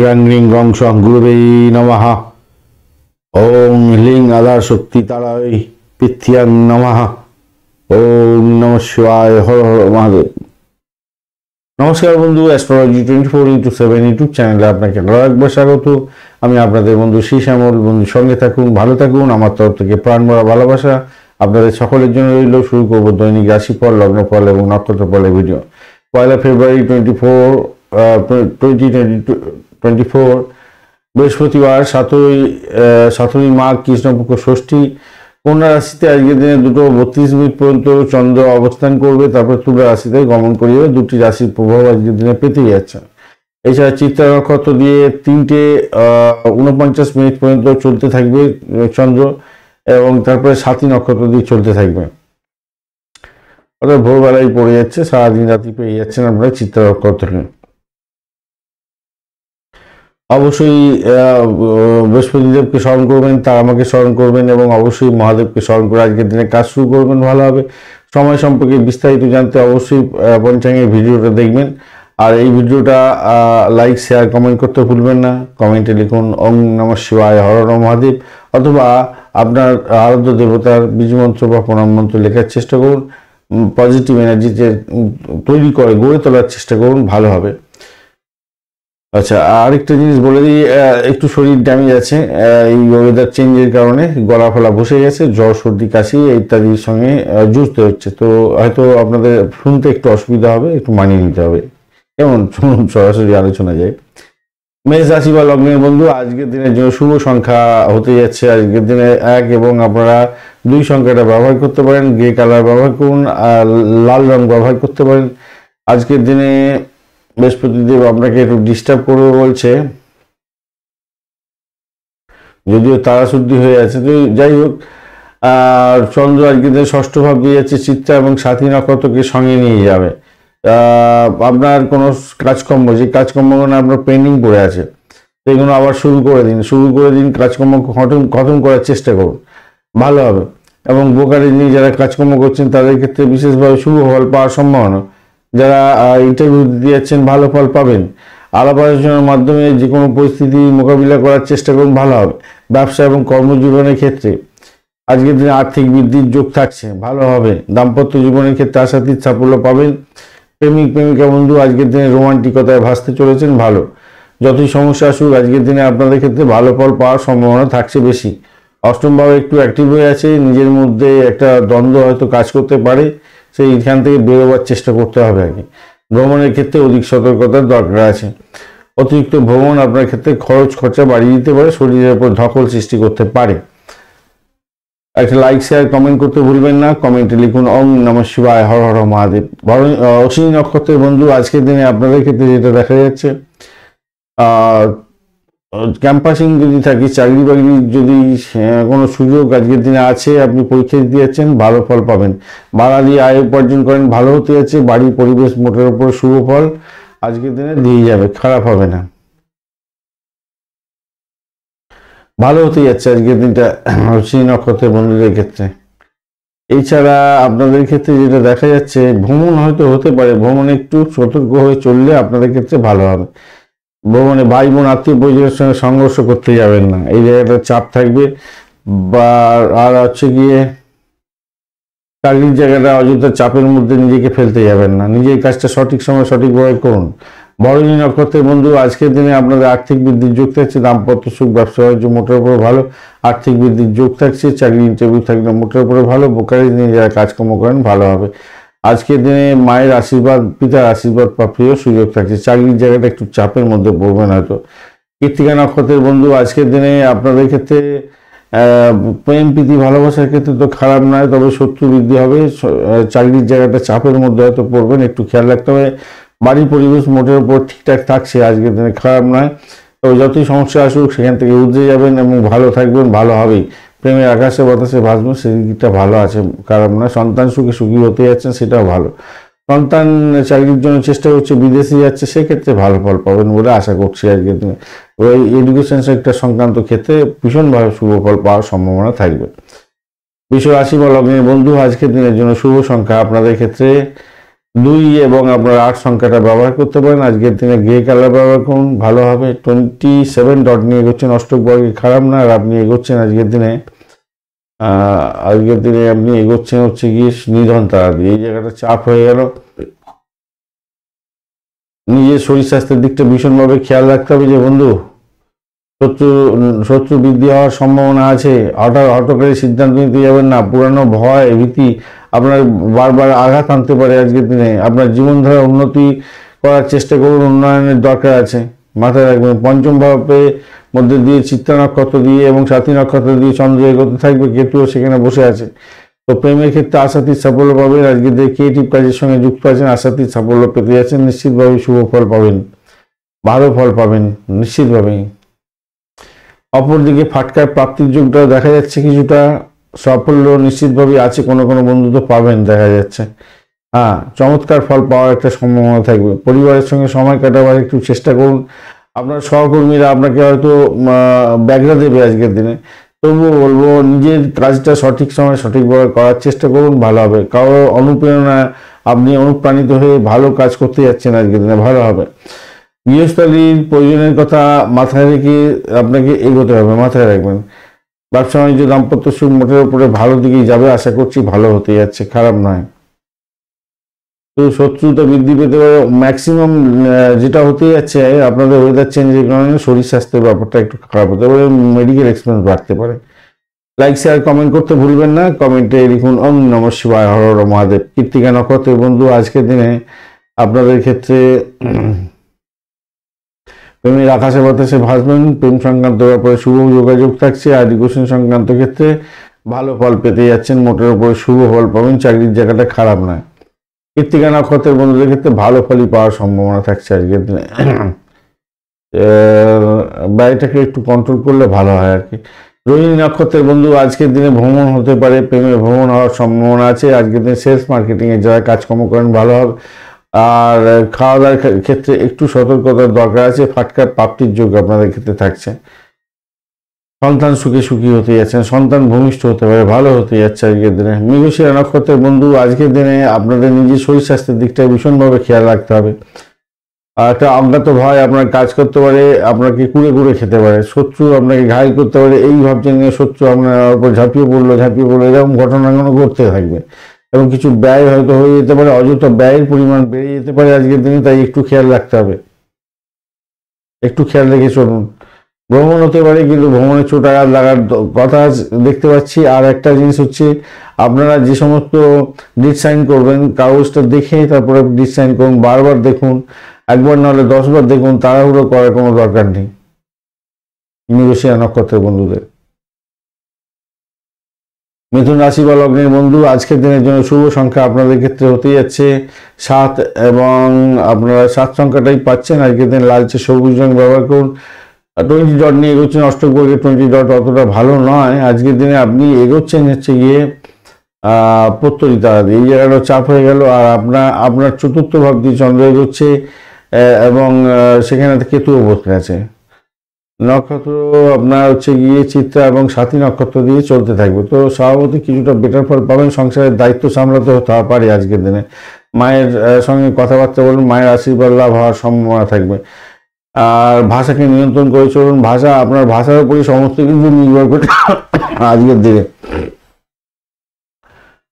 গ্রাং ring রং song গুরুবে নমঃ। ওম হ্লিং আধার শক্তি তারাই পৃথ্বীয়াং নমঃ। ওম নমঃ শিবায়, হর হর মহাদেব। নমস্কার বন্ধু, অ্যাস্ট্রোলজি 24x7 ইউটিউব চ্যানেলে আপনাকে আরও একবার স্বাগত। আমি আপনাদের বন্ধু শ্রী শ্যামল। বন্ধু সঙ্গে থাকুন, ভালো থাকুন। আমার তরফ থেকে প্রাণ ভরা ভালোবাসা আপনাদের সকলের জন্য রইল। শুরু করবো দৈনিক রাশিফল, লগ্নফল এবং নক্ষত্রফলের ভিডিও। 1 ফেব্রুয়ারি 2024 বৃহস্পতিবার, 7ই মাঘ, কৃষ্ণপক্ষ ষষ্ঠী। কন্যা রাশিতে আজকের দিনে 2:32 পর্যন্ত চন্দ্র অবস্থান করবে, তারপর তুলা রাশিতে গমন করিয়ে দুটি রাশির প্রভাব আজকের দিনে পেতে যাচ্ছে। এছাড়া চিত্রা নক্ষত্র দিয়ে 3:49 পর্যন্ত চলতে থাকবে চন্দ্র, এবং তারপরে সাথী নক্ষত্র দিয়ে চলতে থাকবে। অর্থাৎ ভোরবেলায় পড়ে যাচ্ছে, সারাদিন রাতি পেয়ে যাচ্ছেন আপনারা চিত্রা নক্ষত্রকে। অবশ্যই বৃহস্পতিদেবকে স্মরণ করবেন, তারা আমাকে স্মরণ করবেন, এবং অবশ্যই মহাদেবকে স্মরণ করে আজকের দিনে কাজ শুরু করবেন, ভালো হবে। সময় সম্পর্কে বিস্তারিত জানতে অবশ্যই পঞ্চাঙ্গের ভিডিওটা দেখবেন। আর এই ভিডিওটা লাইক, শেয়ার, কমেন্ট করতে ভুলবেন না। কমেন্টে লিখুন ওম নমঃ শিবায়, হর হর মহাদেব, অথবা আপনার আরাধ্য দেবতার বীজমন্ত্র বা প্রণাম মন্ত্র লেখার চেষ্টা করুন। পজিটিভ এনার্জিতে তৈরি করে গড়ে তোলার চেষ্টা করুন, ভালো হবে। আচ্ছা, আরেকটা জিনিস বলে দিই, একটু শরীর ড্যামেজ আছে এই ওয়েদার চেঞ্জের কারণে। গলা ফলা বসে গেছে, জ্বর, সর্দি, কাশি ইত্যাদির সঙ্গে যুঝতে হচ্ছে। তো হয়তো আপনাদের শুনতে একটু অসুবিধা হবে, একটু মানিয়ে নিতে হবে। কেমন, চলুন সরাসরি আলোচনা যায়। মেষ রাশি বা লগ্নের বন্ধু, আজকের দিনের জন্য শুভ সংখ্যা হতে যাচ্ছে আজকের দিনে 1, এবং আপনারা 2 সংখ্যাটা ব্যবহার করতে পারেন। গ্রে কালার ব্যবহার করুন, আর লাল রং ব্যবহার করতে পারেন। আজকের দিনে বৃহস্পতিদেব আপনাকে একটু ডিস্টার্ব করবে বলছে, যদিও তারা শুদ্ধি হয়ে আছে। তো যাই হোক, আর চন্দ্র আজকের দিনে ষষ্ঠ ভাব দিয়ে যাচ্ছে, চিত্রা এবং সাথী নক্ষত্রকে সঙ্গে নিয়ে যাবে। আপনার কোনো কাজকর্ম, যে কাজকর্মগুলো আপনার পেন্ডিং পড়ে আছে সেগুলো আবার শুরু করে দিন। কাজকর্ম খতম করার চেষ্টা করুন, ভালো হবে। এবং ব্রোকারেজ নিয়ে যারা কাজকর্ম করছেন তাদের ক্ষেত্রে বিশেষভাবে শুভ ফল পাওয়ার সম্ভাবনা। যারা ইন্টারভিউ দিতে যাচ্ছেন ভালো ফল পাবেন। আলাপ আলোচনার মাধ্যমে যে কোনো পরিস্থিতি মোকাবিলা করার চেষ্টা করুন, ভালো হবে। ব্যবসা এবং কর্মজীবনের ক্ষেত্রে আজকের দিনে আর্থিক বৃদ্ধির যোগ থাকছে, ভালো হবে। দাম্পত্য জীবনের ক্ষেত্রে আশাতীত সাফল্য পাবেন। প্রেমিক প্রেমিকা বন্ধু আজকের দিনে রোমান্টিকতায় ভাসতে চলেছেন, ভালো। যতই সমস্যা আসুক আজকের দিনে আপনাদের ক্ষেত্রে ভালো ফল পাওয়ার সম্ভাবনা থাকছে বেশি। অষ্টমভাবে একটু অ্যাক্টিভ হয়ে আছে, নিজের মধ্যে একটা দ্বন্দ্ব হয়তো কাজ করতে পারে, সেইখান থেকে বেরোবার চেষ্টা করতে হবে আর কি। ভ্রমণের ক্ষেত্রে অধিক সতর্কতার দরকার আছে। অতিরিক্ত ভ্রমণ আপনার ক্ষেত্রে খরচা বাড়িয়ে দিতে পারে, শরীরের উপর ধকল সৃষ্টি করতে পারে। একটা লাইক, শেয়ার, কমেন্ট করতে ভুলবেন না। কমেন্টে লিখুন ওম নমঃ শিবায়, হর হর মহাদেব। অশ্বিনী নক্ষত্রের বন্ধু, আজকের দিনে আপনাদের ক্ষেত্রে যেটা দেখা যাচ্ছে, ক্যাম্পাসিং যদি থাকে, চাকরি বাকরির যদি কোনো সুযোগ আজকের দিনে আছে, আপনি পরীক্ষা দিতে যাচ্ছেন, ভালো ফল পাবেন। বাড়ালি আয় উপার্জন করেন, ভালো হতে যাচ্ছে। বাড়ির পরিবেশ মোটের উপর শুভ ফল আজকের দিনে দিয়ে যাবে, খারাপ হবে না, ভালো হতে যাচ্ছে আজকের দিনটা অশ্বিনী নক্ষত্রের বন্ধুদের ক্ষেত্রে। এছাড়া আপনাদের ক্ষেত্রে যেটা দেখা যাচ্ছে, ভ্রমণ হয়তো হতে পারে। ভ্রমণে একটু সতর্ক হয়ে চললে আপনাদের ক্ষেত্রে ভালো হবে। ভ্রমণে ভাই বোন আত্মীয় পরিজনের সঙ্গে সংঘর্ষ করতে যাবেন না, এই জায়গাটা চাপ থাকবে। বা আর হচ্ছে গিয়ে চাকরির জায়গাটা অযথা চাপের মধ্যে নিজেকে ফেলতে যাবেন না, নিজের কাজটা সঠিক সময় সঠিকভাবে করুন। ভরণী নক্ষত্রের বন্ধু, আজকের দিনে আপনাদের আর্থিক বৃদ্ধির যোগ থাকছে। দাম্পত্য সুখ, ব্যবসা বাণিজ্য মোটের উপরে ভালো। আর্থিক বৃদ্ধির যোগ থাকছে। চাকরি ইন্টারভিউ থাকলে মোটের উপরে ভালো। ব্রোকারেজ নিয়ে যারা কাজকর্ম করেন, ভালো হবে। আজকের দিনে মায়ের আশীর্বাদ, পিতার আশীর্বাদ প্রাপ্তিরও সুযোগ থাকছে। চাকরির জায়গাটা একটু চাপের মধ্যে পড়বেন হয়তো। কৃত্তিকা নক্ষত্রের বন্ধু, আজকের দিনে আপনাদের ক্ষেত্রে প্রেম প্রীতি ভালোবাসার ক্ষেত্রে তো খারাপ নয়, তবে শত্রু বৃদ্ধি হবে। চাকরির জায়গাটা চাপের মধ্যে হয়তো পড়বেন, একটু খেয়াল রাখতে হবে। বাড়ির পরিবেশ মোটের উপর ঠিকঠাক থাকছে, আজকের দিনে খারাপ নয়। তবে যতই সমস্যা আসুক সেখান থেকে উঠে যাবেন এবং ভালো থাকবেন, ভালো হবেই। প্রেমের আকাশে বাতাসে ভাসবেন, সেদিকটা ভালো আছে, খারাপ নয়। সন্তান সুখী হতে যাচ্ছেন, সেটাও ভালো। সন্তান চাকরির জন্য চেষ্টা করছে, বিদেশে যাচ্ছে, সেক্ষেত্রে ভালো ফল পাবেন বলে আশা করছি আজকের দিনে। ওই এডুকেশন সেক্টর সংক্রান্ত ক্ষেত্রে ভীষণভাবে শুভ ফল পাওয়ার সম্ভাবনা থাকবে। বৃষ রাশি বা লগ্নের বন্ধু, আজকের দিনের জন্য শুভ সংখ্যা আপনাদের ক্ষেত্রে 2 এবং আপনার 8 সংখ্যাটা ব্যবহার করতে পারেন। আজকের দিনে গ্রে কালার ব্যবহার করুন, ভালো হবে। 27 ডট নিয়ে এগোচ্ছেন, অষ্টক বর্গে খারাপ না। আর আপনি এগোচ্ছেন আজকের দিনে আপনি এগোচ্ছেন হচ্ছে গিয়ে নিধন তারা দিয়ে। এই জায়গাটা চাপ হয়ে গেল। নিজের শরীর স্বাস্থ্যের দিকটা ভীষণভাবে খেয়াল রাখতে হবে যে বন্ধু, শত্রু বৃদ্ধি হওয়ার সম্ভাবনা আছে। হঠাৎ সিদ্ধান্ত নিতে যাবেন না। পুরানো ভয় ভীতি আপনার বারবার আঘাত আনতে পারে। আজকের দিনে আপনার জীবনধারা উন্নতি করার চেষ্টা করুন, উন্নয়নের দরকার আছে, মাথায় রাখবেন। পঞ্চম ভাবের মধ্যে দিয়ে চিত্রা নক্ষত্র দিয়ে এবং সাথী নক্ষত্র দিয়ে চন্দ্র এগোতে থাকবে, কেতুও সেখানে বসে আছে। তো প্রেমের ক্ষেত্রে আশাতীত সাফল্য পাবেন। আজকে দিয়ে ক্রিয়েটিভ কাজের সঙ্গে যুক্ত আছেন, আশাতীত সাফল্য পেতে যাচ্ছেন, নিশ্চিতভাবে শুভ ফল পাবেন, ভালো ফল পাবেন নিশ্চিতভাবেই। অপরদিকে ফাটকার প্রাপ্তির যোগটাও দেখা যাচ্ছে, কিছুটা সাফল্য নিশ্চিতভাবে আছে, কোনো বন্ধু তো পাবেন দেখা যাচ্ছে। চমৎকার ফল পাওয়ার একটা সম্ভাবনা থাকবে। পরিবারের সঙ্গে সময় কাটাবার একটু চেষ্টা করুন। আপনার সহকর্মীরা আপনাকে হয়তো ব্যাগরা দেবে আজকের দিনে, তবুও বলবো নিজের কাজটা সঠিক সময় সঠিকভাবে করার চেষ্টা করুন, ভালো হবে। কারো অনুপ্রেরণা আপনি অনুপ্রাণিত হয়ে ভালো কাজ করতে যাচ্ছেন আজকের দিনে, ভালো হবে। গৃহস্থালীর প্রয়োজনের কথা মাথায় রেখে আপনাকে এগোতে হবে, মাথায় রাখবেন। ব্যবসা বাণিজ্য দাম্পত্য সুখ মোটের উপরে ভালো দিকেই যাবে, আশা করছি ভালো হতে যাচ্ছে, খারাপ নয়। তো শত্রুতা বৃদ্ধি পেতে পারে ম্যাক্সিমাম, যেটা হতে যাচ্ছে আপনাদের ওয়েদার চেঞ্জের কারণে শরীর স্বাস্থ্যের ব্যাপারটা একটু খারাপ হতে পারে, মেডিকেল এক্সপেন্স বাড়তে পারে। লাইক শেয়ার কমেন্ট করতে ভুলবেন না। কমেন্টে লিখুন ওম নমঃ শিবায়, হর হর মহাদেব। কৃত্তিকা নক্ষত্রের বন্ধু আজকের দিনে আপনাদের ক্ষেত্রে প্রেমের আকাশে বাতাসে ভাসবেন। প্রেম সংক্রান্ত ব্যাপারে শুভ যোগাযোগ থাকছে। আর এডুকেশন সংক্রান্ত ক্ষেত্রে ভালো ফল পেতে যাচ্ছেন, মোটের উপরে শুভ ফল পাবেন, চাকরির জায়গাটা খারাপ নয়। কৃত্তিকা নক্ষত্রের বন্ধুদের ক্ষেত্রে ভালো ফলই পাওয়ার সম্ভাবনা থাকছে আজকের দিনে। ব্যয়টাকে একটু কন্ট্রোল করলে ভালো হয় আর কি। রোহিণী নক্ষত্রের বন্ধু আজকের দিনে ভ্রমণ হতে পারে, প্রেমে ভ্রমণ হওয়ার সম্ভাবনা আছে। আজকের দিনে সেলস মার্কেটিংয়ে যারা কাজকর্ম করেন ভালো হবে। আর খাওয়া দাওয়ার ক্ষেত্রে একটু সতর্কতার দরকার আছে। ফাটকার প্রাপ্তির যোগ আপনাদের ক্ষেত্রে থাকছে। সন্তান সুখী হতে যাচ্ছেন, সন্তান ভূমিষ্ঠ হতে পারে, ভালো হতে যাচ্ছে আজকের দিনে। মৃগশিরা নক্ষত্রের বন্ধু আজকের দিনে আপনাদের নিজের শরীর স্বাস্থ্যের দিকটা ভীষণভাবে খেয়াল রাখতে হবে। আর একটা অজ্ঞাত ভয় আপনার কাজ করতে পারে, আপনাকে কুড়ে খেতে পারে, শত্রু আপনাকে ঘায়ল করতে পারে। এই ভাবছেন শত্রু আপনার উপর ঝাঁপিয়ে পড়লো, এরকম ঘটনাগুলো ঘটতে থাকবে এবং কিছু ব্যয় হয়তো হয়ে যেতে পারে, অযথা ব্যয়ের পরিমাণ বেড়ে যেতে পারে আজকের দিনে, তাই একটু খেয়াল রাখতে হবে, একটু খেয়াল রেখে চলুন। ভ্রমণ হতে পারে, কিন্তু ভ্রমণে চোট আঘাত লাগার কথা দেখতে পাচ্ছি। আর একটা জিনিস হচ্ছে, আপনারা যে সমস্ত ডিট সাইন করবেন কাগজটা দেখে তারপরে ডিট সাইন করুন, বারবার দেখুন, একবার নাহলে 10 বার দেখুন, তাড়াহুড়ো করার কোনো দরকার নেই মৃগশিরা নক্ষত্রের বন্ধুদের। মিথুন রাশি বা লগ্নের বন্ধু আজকের দিনের জন্য শুভ সংখ্যা আপনাদের ক্ষেত্রে হতে যাচ্ছে 7 এবং আপনারা 7 সংখ্যাটাই পাচ্ছেন। আজকের দিন লালচে সবুজ রং ব্যবহার করুন। 20 ডট নিয়ে এগোচ্ছেন, অষ্টক বর্গে 20 ডট অতটা ভালো নয়। আজকের দিনে আপনি এগোচ্ছেন হচ্ছে গিয়ে প্রত্যরিতা, এই জায়গাটা চাপ হয়ে গেল। আর আপনার চতুর্থ ভাব দিয়ে চন্দ্র এগোচ্ছে এবং সেখানে কেতুও বসে আছে। নক্ষত্র আপনার হচ্ছে গিয়ে চিত্রা এবং সাথী নক্ষত্র দিয়ে চলতে থাকবে। তো স্বভাবতই কিছুটা বেটার ফল পাবেন। সংসারের দায়িত্ব সামলাতে হতে পারে আজকের দিনে। মায়ের সঙ্গে কথাবার্তা বলুন, মায়ের আশীর্বাদ লাভ হওয়ার সম্ভাবনা থাকবে। আর ভাষাকে নিয়ন্ত্রণ করে চলুন। আপনার ভাষার উপরই সমস্ত কিছু নির্ভর করে আজকের দিনে,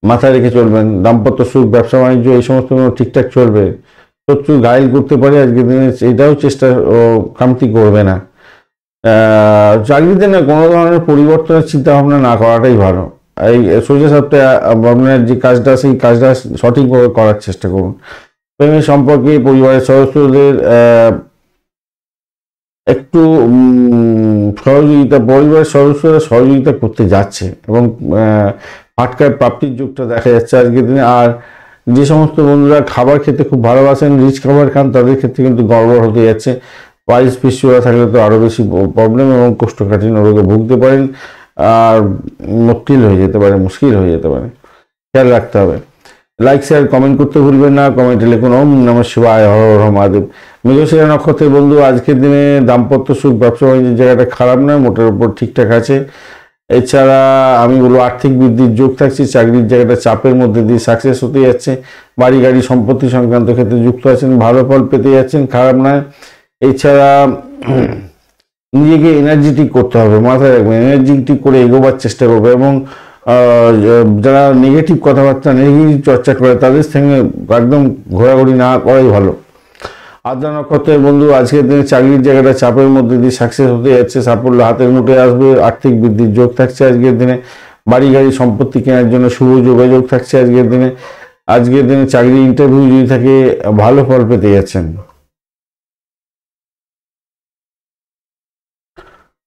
মাথায় রেখে চলবেন। দাম্পত্য সুখ, ব্যবসা বাণিজ্য এই সমস্ত ঠিকঠাক চলবে। শত্রু ঘায়ল করতে পারে আজকের দিনে, এটাও চেষ্টা খামতি করবে না। চাকরিতে না কোনো ধরনের পরিবর্তনের চিন্তা ভাবনা না করাটাই ভালো। এই সোজা সাপটা আপনার যে কাজটা সেই কাজটা সঠিকভাবে করার চেষ্টা করুন। প্রেমের সম্পর্কে পরিবারের সদস্যদের একটু পরিবারের সদস্যরা সহযোগিতা করতে যাচ্ছে এবং ফাটকার প্রাপ্তির যুগটা দেখা যাচ্ছে আজকের দিনে। আর যে সমস্ত বন্ধুরা খাবার খেতে খুব ভালোবাসেন, রিচ খাবার খান, তাদের ক্ষেত্রে কিন্তু গড়বড় হতে যাচ্ছে। পাইলস পিসিওরা থাকলে তো আরও বেশি প্রবলেম এবং কোষ্ঠকাঠিন্য রোগে ভুগতে পারেন আর মুশকিল হয়ে যেতে পারে, খেয়াল রাখতে হবে। লাইক শেয়ার কমেন্ট করতে ভুলবেন না। কমেন্টে লিখুন ওম নমঃ শিবায়, হর হর মহাদেব। মৃগশিরা নক্ষত্রের বন্ধু আজকের দিনে দাম্পত্য সুখ, ব্যবসা বাণিজ্যের জায়গাটা খারাপ নয়, মোটের উপর ঠিকঠাক আছে। এছাড়া আমি বলবো আর্থিক বৃদ্ধির যোগ থাকছে, চাকরির জায়গাটা চাপের মধ্যে দিয়ে সাকসেস হতে যাচ্ছে, বাড়ি গাড়ি সম্পত্তি সংক্রান্ত ক্ষেত্রে যুক্ত আছেন, ভালো ফল পেতে যাচ্ছেন, খারাপ নয়। এছাড়া নিজেকে এনার্জেটিক করতে হবে, মাথায় রাখবেন এনার্জেটিক করে এগোবার চেষ্টা করবে, এবং যারা নেগেটিভ কথাবার্তা নেগেটিভ চর্চা করে তাদের সঙ্গে একদম ঘোরাঘুরি না করাই ভালো। আদ্রা নক্ষত্রের বন্ধু আজকের দিনে চাকরির জায়গাটা চাপের মধ্যে দিয়ে সাকসেস হতে যাচ্ছে, সাফল্য হাতের মুঠে আসবে, আর্থিক বৃদ্ধির যোগ থাকছে আজকের দিনে, বাড়ি গাড়ি সম্পত্তি কেনার জন্য শুভ যোগাযোগ থাকছে আজকের দিনে। আজকের দিনে চাকরি ইন্টারভিউ যদি থাকে ভালো ফল পেতে যাচ্ছেন,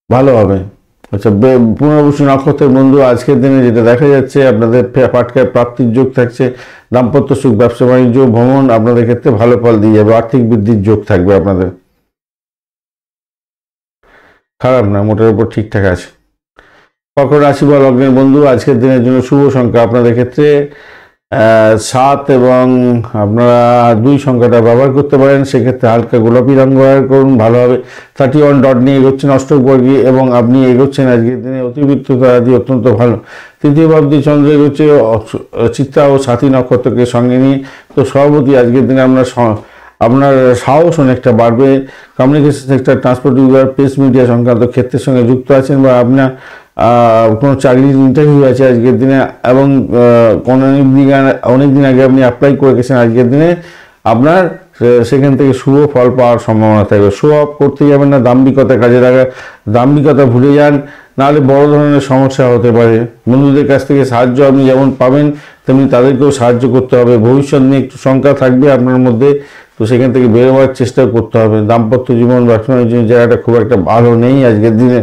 ভালো হবে। আচ্ছা, পুনর্বসু নক্ষত্রের বন্ধু আজকের দিনে যেটা দেখা যাচ্ছে আপনাদের পাটকায় প্রাপ্তির যোগ থাকছে, দাম্পত্য সুখ, ব্যবসা বাণিজ্য, ভ্রমণ আপনাদের ক্ষেত্রে ভালো ফল দিয়ে যাবে, আর্থিক বৃদ্ধির যোগ থাকবে আপনাদের, খারাপ না, মোটের উপর ঠিকঠাক আছে। কর্কট রাশি বা লগ্নের বন্ধু আজকের দিনের জন্য শুভ সংখ্যা আপনাদের ক্ষেত্রে 7 এবং আপনারা 2 সংখ্যাটা ব্যবহার করতে পারেন, সেক্ষেত্রে হালকা গোলাপি রঙ ব্যবহার করুন, ভালো হবে। 31 ডট নিয়ে এগোচ্ছেন অষ্টকবর্গী, এবং আপনি এগোচ্ছেন আজকের দিনে অতিবৃত্ত তারা দিয়ে অত্যন্ত ভালো। তৃতীয় ভাবদি চন্দ্র এগোচ্ছে চিত্রা ও সাথী নক্ষত্রকে সঙ্গে নিয়ে, তো সভাপতি আজকের দিনে আপনার সাহস অনেকটা বাড়বে। কমিউনিকেশন সেক্টর, ট্রান্সপোর্ট বিভাগ, প্রেস মিডিয়া সংক্রান্ত ক্ষেত্রের সঙ্গে যুক্ত আছেন, বা আপনার কোনো চাকরির ইন্টারভিউ আছে আজকের দিনে, এবং অনেক দিন আগে আপনি অ্যাপ্লাই করে গেছেন, আজকের দিনে আপনার সেখান থেকে শুভ ফল পাওয়ার সম্ভাবনা থাকবে। শো অফ করতে যাবেন না, দাম্ভিকতা কাজে লাগা, দাম্ভিকতা ভুলে যান, নাহলে বড় ধরনের সমস্যা হতে পারে। বন্ধুদের কাছ থেকে সাহায্য আপনি যেমন পাবেন তেমনি তাদেরকেও সাহায্য করতে হবে। ভবিষ্যৎ নিয়ে একটু শঙ্কা থাকবে আপনার মধ্যে, তো সেখান থেকে বেরোবার চেষ্টা করতে হবে। দাম্পত্য জীবন, ব্যবসা বাণিজ্যের জায়গাটা খুব একটা ভালো নেই আজকের দিনে।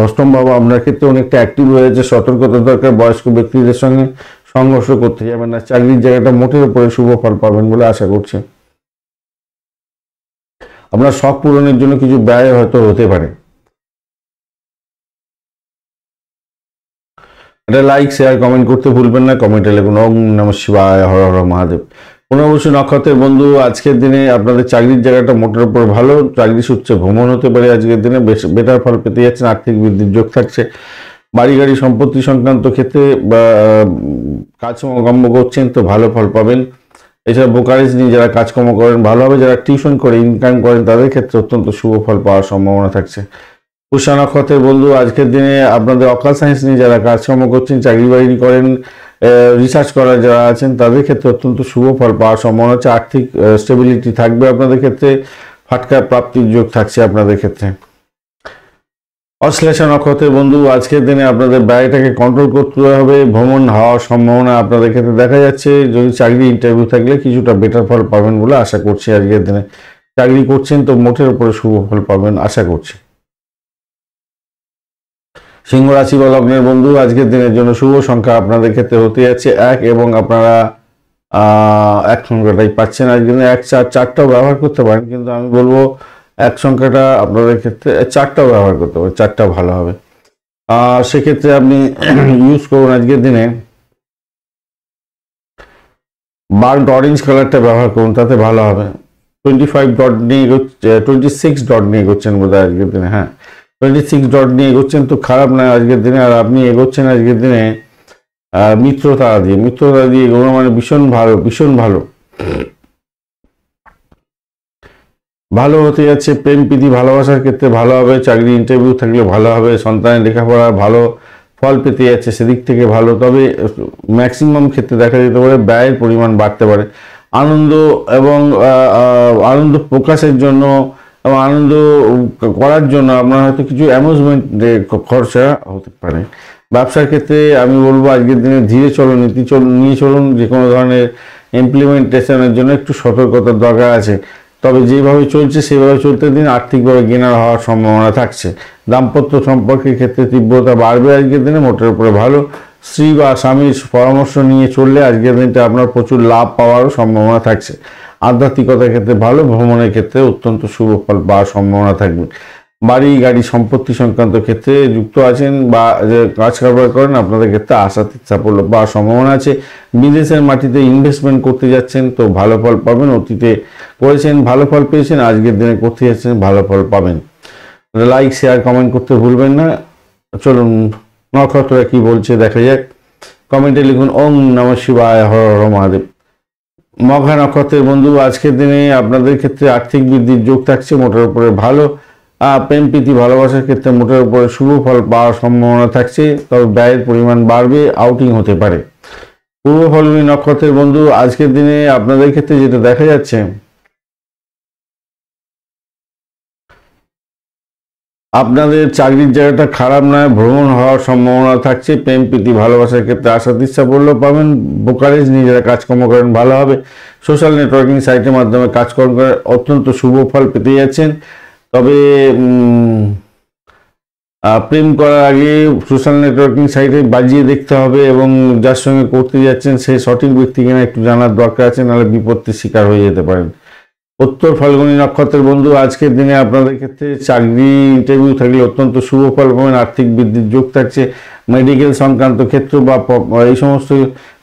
অষ্টম বাবা আপনার ক্ষেত্রে অনেকটা অ্যাক্টিভ হয়েছে, সতর্কতা দরকার, বয়স্ক ব্যক্তিদের সঙ্গে সংঘর্ষ করতে যাবেন না, চাকরির জায়গাটা মোটের উপরে শুভ ফল পাবেন বলে আশা করছি। আপনার শখ পূরণের জন্য কিছু ব্যয় হয়তো হতে পারে। এটা লাইক, শেয়ার, কমেন্ট করতে ভুলবেন না। কমেন্টে লিখুন ওম নমঃ শিবায়, হর হর মহাদেব। পুনর্বসু নক্ষত্রের বন্ধু আজকের দিনে আপনাদের চাকরির জায়গাটা মোটের উপর ভালো, চাকরি সূত্রে ভ্রমণ হতে পারে আজকের দিনে, বেশ বেটার ফল পেতে যাচ্ছেন, আর্থিক বৃদ্ধির যোগ থাকছে, বাড়ি গাড়ি সম্পত্তি সংক্রান্ত ক্ষেত্রে বা কাজকর্ম করছেন তো ভালো ফল পাবেন। এছাড়া ব্রোকারেজ নিয়ে যারা কাজকর্ম করেন ভালো হবে, যারা টিউশন করে ইনকাম করেন তাদের ক্ষেত্রে অত্যন্ত শুভ ফল পাওয়ার সম্ভাবনা থাকছে। পুষ্যা নক্ষত্রের বন্ধু আজকের দিনে আপনাদের অকাল সায়েন্স নিয়ে যারা কাজকর্ম করছেন, চাকরি বাড়ি করেন, রিসার্চ করা যারা আছেন তাদের ক্ষেত্রে অত্যন্ত শুভ ফল পাওয়ার সম্ভাবনা হচ্ছে, আর্থিক স্টেবিলিটি থাকবে আপনাদের ক্ষেত্রে, ফাটকা প্রাপ্তির যোগ থাকছে আপনাদের ক্ষেত্রে। অশ্লেষা নক্ষত্রের বন্ধু আজকের দিনে আপনাদের ব্যয়টাকে কন্ট্রোল করতে হবে, ভ্রমণ হওয়ার সম্ভাবনা আপনাদের ক্ষেত্রে দেখা যাচ্ছে, যদি চাকরি ইন্টারভিউ থাকলে কিছুটা বেটার ফল পাবেন বলে আশা করছি। আজকের দিনে চাকরি করছেন তো মোটের উপরে শুভ ফল পাবেন আশা করছি। সিংহ রাশি বা লগ্নের বন্ধু আজকের দিনের জন্য শুভ সংখ্যা আপনাদের ক্ষেত্রে হতে যাচ্ছে 1, এবং আপনারা 1 সংখ্যাটাই পাচ্ছেন আজকের দিনে। 1, 4, 4টাও ব্যবহার করতে পারেন, কিন্তু আমি বলবো 1 সংখ্যাটা আপনাদের ক্ষেত্রে 4টাও ব্যবহার করতে পারেন, 4টা ভালো হবে। সেক্ষেত্রে আপনি ইউজ করুন আজকের দিনে বার্ড অরেঞ্জ কালারটা ব্যবহার করুন, তাতে ভালো হবে। 25 ডট নিয়ে 26 ডট নিয়ে এগোচ্ছেন বোধহয় আজকের দিনে, হ্যাঁ 26 ডট নিয়ে এগোচ্ছেন তো খারাপ নয় আজকের দিনে। আর আপনি এগোচ্ছেন আজকের দিনে মিত্রতারা দিয়ে এগোনো মানে ভীষণ ভালো, ভীষণ ভালো, ভালো হতে যাচ্ছে। প্রেম প্রীতি ভালোবাসার ক্ষেত্রে ভালো হবে, চাকরি ইন্টারভিউ থাকলে ভালো হবে, সন্তানের লেখাপড়া ভালো ফল পেতে যাচ্ছে সেদিক থেকে ভালো। তবে ম্যাক্সিমাম ক্ষেত্রে দেখা যেতে পারে ব্যয়ের পরিমাণ বাড়তে পারে। আনন্দ এবং আনন্দ প্রকাশের জন্য এবং আনন্দ করার জন্য আপনার হয়তো কিছু অ্যামিউজমেন্টের খরচা হতে পারে। ব্যবসার ক্ষেত্রে আমি বলবো আজকের দিনে ধীরে চলুন, নীতি নিয়ে চলুন, যে কোনো ধরনের ইমপ্লিমেন্টেশনের জন্য একটু সতর্কতার দরকার আছে। তবে যেভাবে চলছে সেভাবে চলতে দিন, আর্থিকভাবে গেনার হওয়ার সম্ভাবনা থাকছে। দাম্পত্য সম্পর্কের ক্ষেত্রে তীব্রতা বাড়বে আজকের দিনে, মোটের উপরে ভালো। স্ত্রী বা স্বামীর পরামর্শ নিয়ে চললে আজকের দিনটা আপনার প্রচুর লাভ পাওয়ারও সম্ভাবনা থাকছে। আধ্যাত্মিকতার ক্ষেত্রে ভালো, ভ্রমণের ক্ষেত্রে অত্যন্ত শুভ ফল পাওয়ার সম্ভাবনা থাকবে। বাড়ি গাড়ি সম্পত্তি সংক্রান্ত ক্ষেত্রে যুক্ত আছেন বা যে কাজ কারবার করেন আপনাদের ক্ষেত্রে আশাতীত সাফল্য পাওয়ার সম্ভাবনা আছে। বিদেশের মাটিতে ইনভেস্টমেন্ট করতে যাচ্ছেন তো ভালো ফল পাবেন, অতীতে করেছেন ভালো ফল পেয়েছেন, আজকের দিনে করতে যাচ্ছেন ভালো ফল পাবেন। লাইক, শেয়ার, কমেন্ট করতে ভুলবেন না। চলুন নক্ষত্ররা কি বলছে দেখা যাক। কমেন্টে লিখুন ওম নমঃ শিবায়, হর হর মহাদেব। মঘা নক্ষত্রের বন্ধু, আজকের দিনে আপনাদের ক্ষেত্রে আর্থিক বৃদ্ধির যোগ থাকছে, মোটের উপরে ভালো। প্রেম প্রীতি ভালোবাসার ক্ষেত্রে মোটের উপরে শুভ ফল পাওয়ার সম্ভাবনা থাকছে, তবে ব্যয়ের পরিমাণ বাড়বে, আউটিং হতে পারে। পূর্ব ফলগুনি নক্ষত্রের বন্ধু, আজকের দিনে আপনাদের ক্ষেত্রে যেটা দেখা যাচ্ছে, আপনাদের চাকরির জায়গাটা খারাপ নয়, ভ্রমণ হওয়ার সম্ভাবনা থাকছে। প্রেম প্রীতি ভালোবাসার ক্ষেত্রে আশার সাফল্য পাবেন। ব্রোকারেজ নিজেরা কাজকর্ম করেন ভালো হবে। সোশ্যাল নেটওয়ার্কিং সাইটের মাধ্যমে কাজকর্ম করে অত্যন্ত শুভ ফল পেতে যাচ্ছেন। তবে প্রেম করার আগে সোশ্যাল নেটওয়ার্কিং সাইটে বাজিয়ে দেখতে হবে এবং যার সঙ্গে করতে যাচ্ছেন সে সঠিক ব্যক্তি কিনা একটু জানার দরকার আছে, নাহলে বিপত্তির শিকার হয়ে যেতে পারেন। উত্তর ফাল্গুনী নক্ষত্রের বন্ধু, আজকের দিনে আপনাদের ক্ষেত্রে চাকরি ইন্টারভিউ থাকলে অত্যন্ত শুভ ফল পাবেন। আর্থিক বৃদ্ধির যোগ থাকছে। মেডিকেল সংক্রান্ত ক্ষেত্র বা এই সমস্ত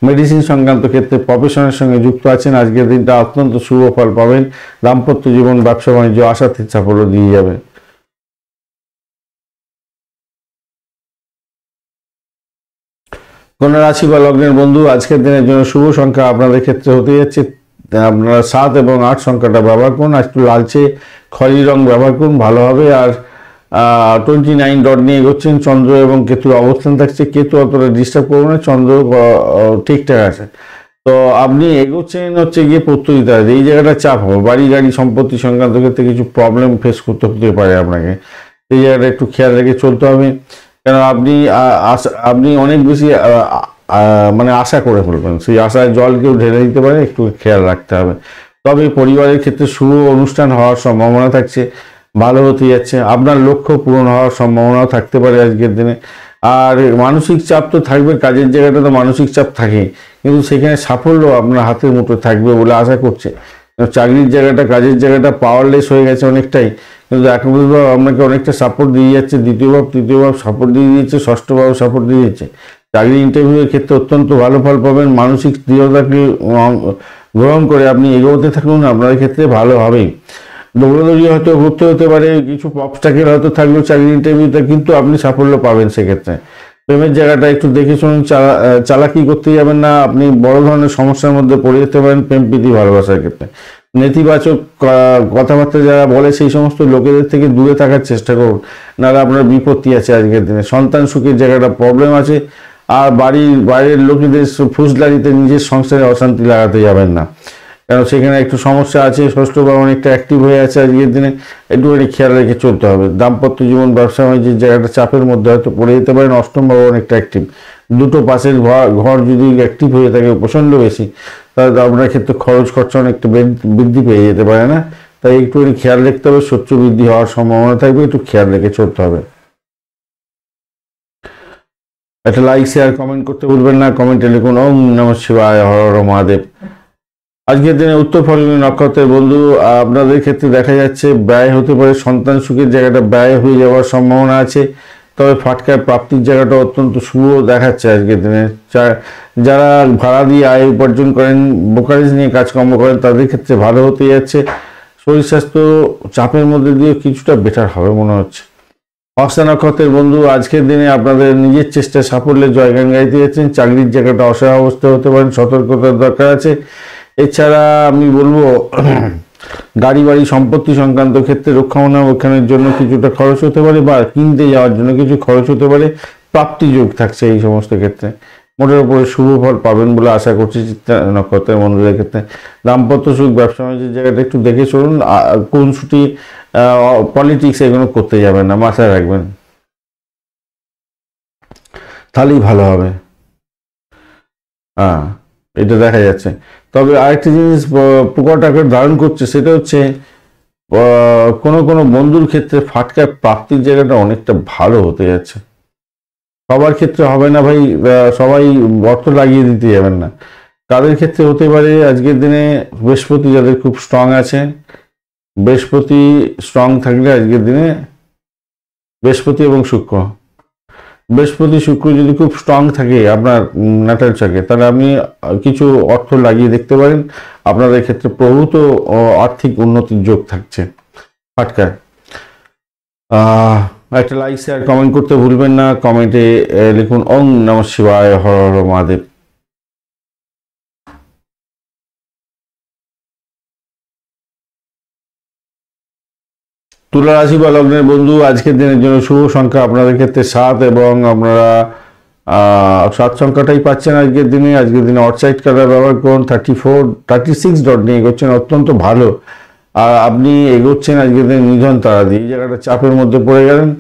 মেডিসিন সংক্রান্ত ক্ষেত্রে প্রফেশনের সঙ্গে যুক্ত আছেন, আজকের দিনটা অত্যন্ত শুভ ফল পাবেন। দাম্পত্য জীবন, ব্যবসা বাণিজ্য আশাতীত সাফল্য দিয়ে যাবে। কন্যা রাশি বা লগ্নের বন্ধু, আজকের দিনের জন্য শুভ সংখ্যা আপনাদের ক্ষেত্রে হতে যাচ্ছে, আপনারা 7 এবং 8 সংখ্যাটা ব্যবহার করুন। একটু লালচে খয়েরি রং ব্যবহার করুন, ভালো হবে। আর 29 ডট নিয়ে এগোচ্ছেন। চন্দ্র এবং কেতুর অবস্থান থাকছে, কেতু অতটা ডিস্টার্ব করবে না, চন্দ্র ঠিকঠাক আছে। তো আপনি এগোচ্ছেন হচ্ছে গিয়ে প্রত্যয়িতা, এই জায়গাটা চাপ হবে। বাড়ি গাড়ি সম্পত্তি সংক্রান্ত ক্ষেত্রে কিছু প্রবলেম ফেস করতে হতে পারে আপনাকে, এই জায়গাটা একটু খেয়াল রেখে চলতে হবে। কেন আপনি অনেক বেশি মানে আশা করে ফেলবেন, সেই আশায় জল কেউ ঢেলে দিতে পারে, একটু খেয়াল রাখতে হবে। তবে পরিবারের ক্ষেত্রে শুভ অনুষ্ঠান হওয়ার সম্ভাবনা থাকছে, ভালো হতে যাচ্ছে। আপনার লক্ষ্য পূরণ হওয়ার সম্ভাবনাও থাকতে পারে আজকের দিনে। আর মানসিক চাপ তো থাকবে, কাজের জায়গাটা তো মানসিক চাপ থাকে, কিন্তু সেখানে সাফল্য আপনার হাতের মুঠো থাকবে বলে আশা করছে। চাকরির জায়গাটা, কাজের জায়গাটা পাওয়ারলেস হয়ে গেছে অনেকটাই, কিন্তু এক ভাব আপনাকে অনেকটা সাপোর্ট দিয়ে যাচ্ছে। দ্বিতীয় ভাব, তৃতীয় ভাব সাপোর্ট দিয়ে দিচ্ছে, ষষ্ঠ ভাব সাপোর্ট দিয়ে দিচ্ছে। চাকরি ইন্টারভিউয়ের ক্ষেত্রে অত্যন্ত ভালো ফল পাবেন। মানসিক দৃঢ়তাকে গ্রহণ করে আপনি এগোতে থাকুন, আপনার ক্ষেত্রে ভালো হবেই। দৌড়াদৌড়ি হয়তো ঘুরতে হতে পারে, কিছু অবস্ট্যাকেল হয়তো থাকলেও চাকরি ইন্টারভিউতে, কিন্তু আপনি সাফল্য পাবেন সেক্ষেত্রে। প্রেমের জায়গাটা একটু দেখে শুনুন, চালাকি করতে যাবেন না, আপনি বড় ধরনের সমস্যার মধ্যে পড়ে যেতে পারেন প্রেম প্রীতি ভালোবাসার ক্ষেত্রে। নেতিবাচক কথাবার্তা যারা বলে সেই সমস্ত লোকেদের থেকে দূরে থাকার চেষ্টা করুন, নাহলে আপনার বিপত্তি আছে আজকের দিনে। সন্তান সুখের জায়গাটা প্রবলেম আছে। আর বাইরের লোকেদের ফুসলারিতে নিজের সংসারে অশান্তি লাগাতে যাবেন না, কারণ সেখানে একটু সমস্যা আছে। ষষ্ঠ ভাব অনেকটা অ্যাক্টিভ হয়ে আছে আজকের দিনে, একটুখানি খেয়াল রেখে চলতে হবে। দাম্পত্য জীবন, ব্যবসা বাণিজ্যের জায়গাটা চাপের মধ্যে হয়তো পড়ে যেতে পারেন। অষ্টম ভাব অনেকটা অ্যাক্টিভ, দুটো পাশের ঘর যদি অ্যাক্টিভ হয়ে থাকে প্রচণ্ড বেশি, তাহলে আপনার ক্ষেত্রে খরচ খরচা অনেকটা বৃদ্ধি পেয়ে যেতে পারে না, তাই একটুখানি খেয়াল রাখতে হবে। শস্য বৃদ্ধি হওয়ার সম্ভাবনা থাকবে, একটু খেয়াল রেখে চলতে হবে। একটা লাইক শেয়ার কমেন্ট করতে ভুলবেন না। কমেন্টে লিখুন ওম নমঃ শিবায়, হর হর মহাদেব। আজকের দিনে উত্তর ফাল্গুনী নক্ষত্রের বন্ধু, আপনাদের ক্ষেত্রে দেখা যাচ্ছে ব্যয় হতে পারে। সন্তান সুখের জায়গাটা ব্যয় হয়ে যাওয়ার সম্ভাবনা আছে, তবে ফাটকার প্রাপ্তির জায়গাটা অত্যন্ত শুভ দেখাচ্ছে আজকের দিনে। যারা ভাড়া দিয়ে আয় উপার্জন করেন, ব্রোকারেজ নিয়ে কাজকর্ম করেন, তাদের ক্ষেত্রে ভালো হতে যাচ্ছে। শরীর স্বাস্থ্য চাপের মধ্যে দিয়ে কিছুটা বেটার হবে মনে হচ্ছে। হস্তা নক্ষত্রের বন্ধু, আজকের দিনে আপনাদের নিজের চেষ্টায় সাফল্যের জয়গান গাইতে যাচ্ছেন। চাকরির জায়গাটা অসহায় অবস্থা হতে পারেন, সতর্কতার দরকার আছে। এছাড়া আমি বলবো গাড়ি বাড়ি সম্পত্তি সংক্রান্ত ক্ষেত্রে রক্ষণাবেক্ষণের জন্য কিছুটা খরচ হতে পারে, বা কিনতে যাওয়ার জন্য কিছু খরচ হতে পারে। প্রাপ্তিযোগ থাকছে এই সমস্ত ক্ষেত্রে, মোটের উপরে শুভ ফল পাবেন বলে আশা করছি চিত্রা নক্ষত্রের বন্ধুদের ক্ষেত্রে। দাম্পত্য সুখ, ব্যবসা বাণিজ্যের জায়গাটা একটু দেখে চলুন। কোন ছুটি, পলিটিক্স এগুলো করতে যাবেন না, মাথায় রাখবেন, তাহলেই ভালো হবে। হ্যাঁ, এটা দেখা যাচ্ছে। তবে আরেকটা জিনিস প্রকট আকার ধারণ করছে, সেটা হচ্ছে কোনো কোনো বন্ধুর ক্ষেত্রে ফাটকা প্রাপ্তির জায়গাটা অনেকটা ভালো হতে যাচ্ছে। সবার ক্ষেত্রে হবে না ভাই, সবাই অর্থ লাগিয়ে দিতে যাবেন না। তাদের ক্ষেত্রে হতে পারে আজকের দিনে বৃহস্পতি যাদের খুব স্ট্রং আছে, বৃহস্পতি স্ট্রং থাকলে আজকের দিনে বৃহস্পতি এবং শুক্র, বৃহস্পতি শুক্র যদি খুব স্ট্রং থাকে আপনার ন্যাটাল চাকে, তাহলে আপনি কিছু অর্থ লাগিয়ে দেখতে পারেন। আপনাদের ক্ষেত্রে প্রভূত আর্থিক উন্নতির যোগ থাকছে। ফাটকা একটা লাইক শেয়ার কমেন্ট করতে ভুলবেন না। কমেন্টে লিখুন ওং নমঃ শিবায়, হর হর মহাদেব। তুলা রাশি বা লগ্নের বন্ধু, আজকের দিনের জন্য শুভ সংখ্যা আপনাদের ক্ষেত্রে 7 এবং আপনারা 7 সংখ্যাটাই পাচ্ছেন আজকের দিনে। আজকের দিনে অটসাইড কালার ব্যবহার করুন। 36 ডট নিয়ে এগোচ্ছেন, অত্যন্ত ভালো। আর আপনি এগোচ্ছেন আজকের দিনে নিধন তারা দিয়ে। এই জায়গাটা চাপের মধ্যে পড়ে গেলেন।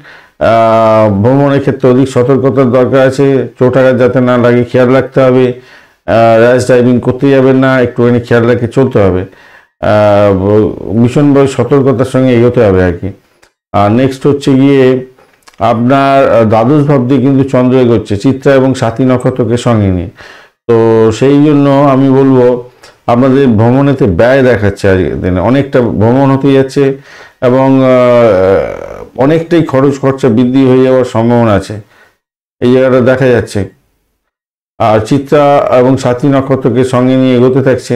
ভ্রমণের ক্ষেত্রে অধিক সতর্কতার দরকার আছে। চোট আঘাত যাতে না লাগে খেয়াল রাখতে হবে। র্যাশ ড্রাইভিং করতে যাবেন না, একটুখানি খেয়াল রেখে চলতে হবে। ভীষণভাবে সতর্কতার সঙ্গে এগোতে হবে আর কি। আর নেক্সট হচ্ছে গিয়ে আপনার দ্বাদশ ভাব দিয়ে কিন্তু চন্দ্র এগোচ্ছে চিত্রা এবং সাথী নক্ষত্রকে সঙ্গে নিয়ে। তো সেই জন্য আমি বলবো আপনাদের ভ্রমণেতে ব্যয় দেখাচ্ছে আজকের দিনে, অনেকটা ভ্রমণ হতে যাচ্ছে এবং অনেকটাই খরচা বৃদ্ধি হয়ে যাওয়ার সম্ভাবনা আছে, এই জায়গাটা দেখা যাচ্ছে। আর চিত্রা এবং সাথী নক্ষত্রকে সঙ্গে নিয়ে এগোতে থাকছে,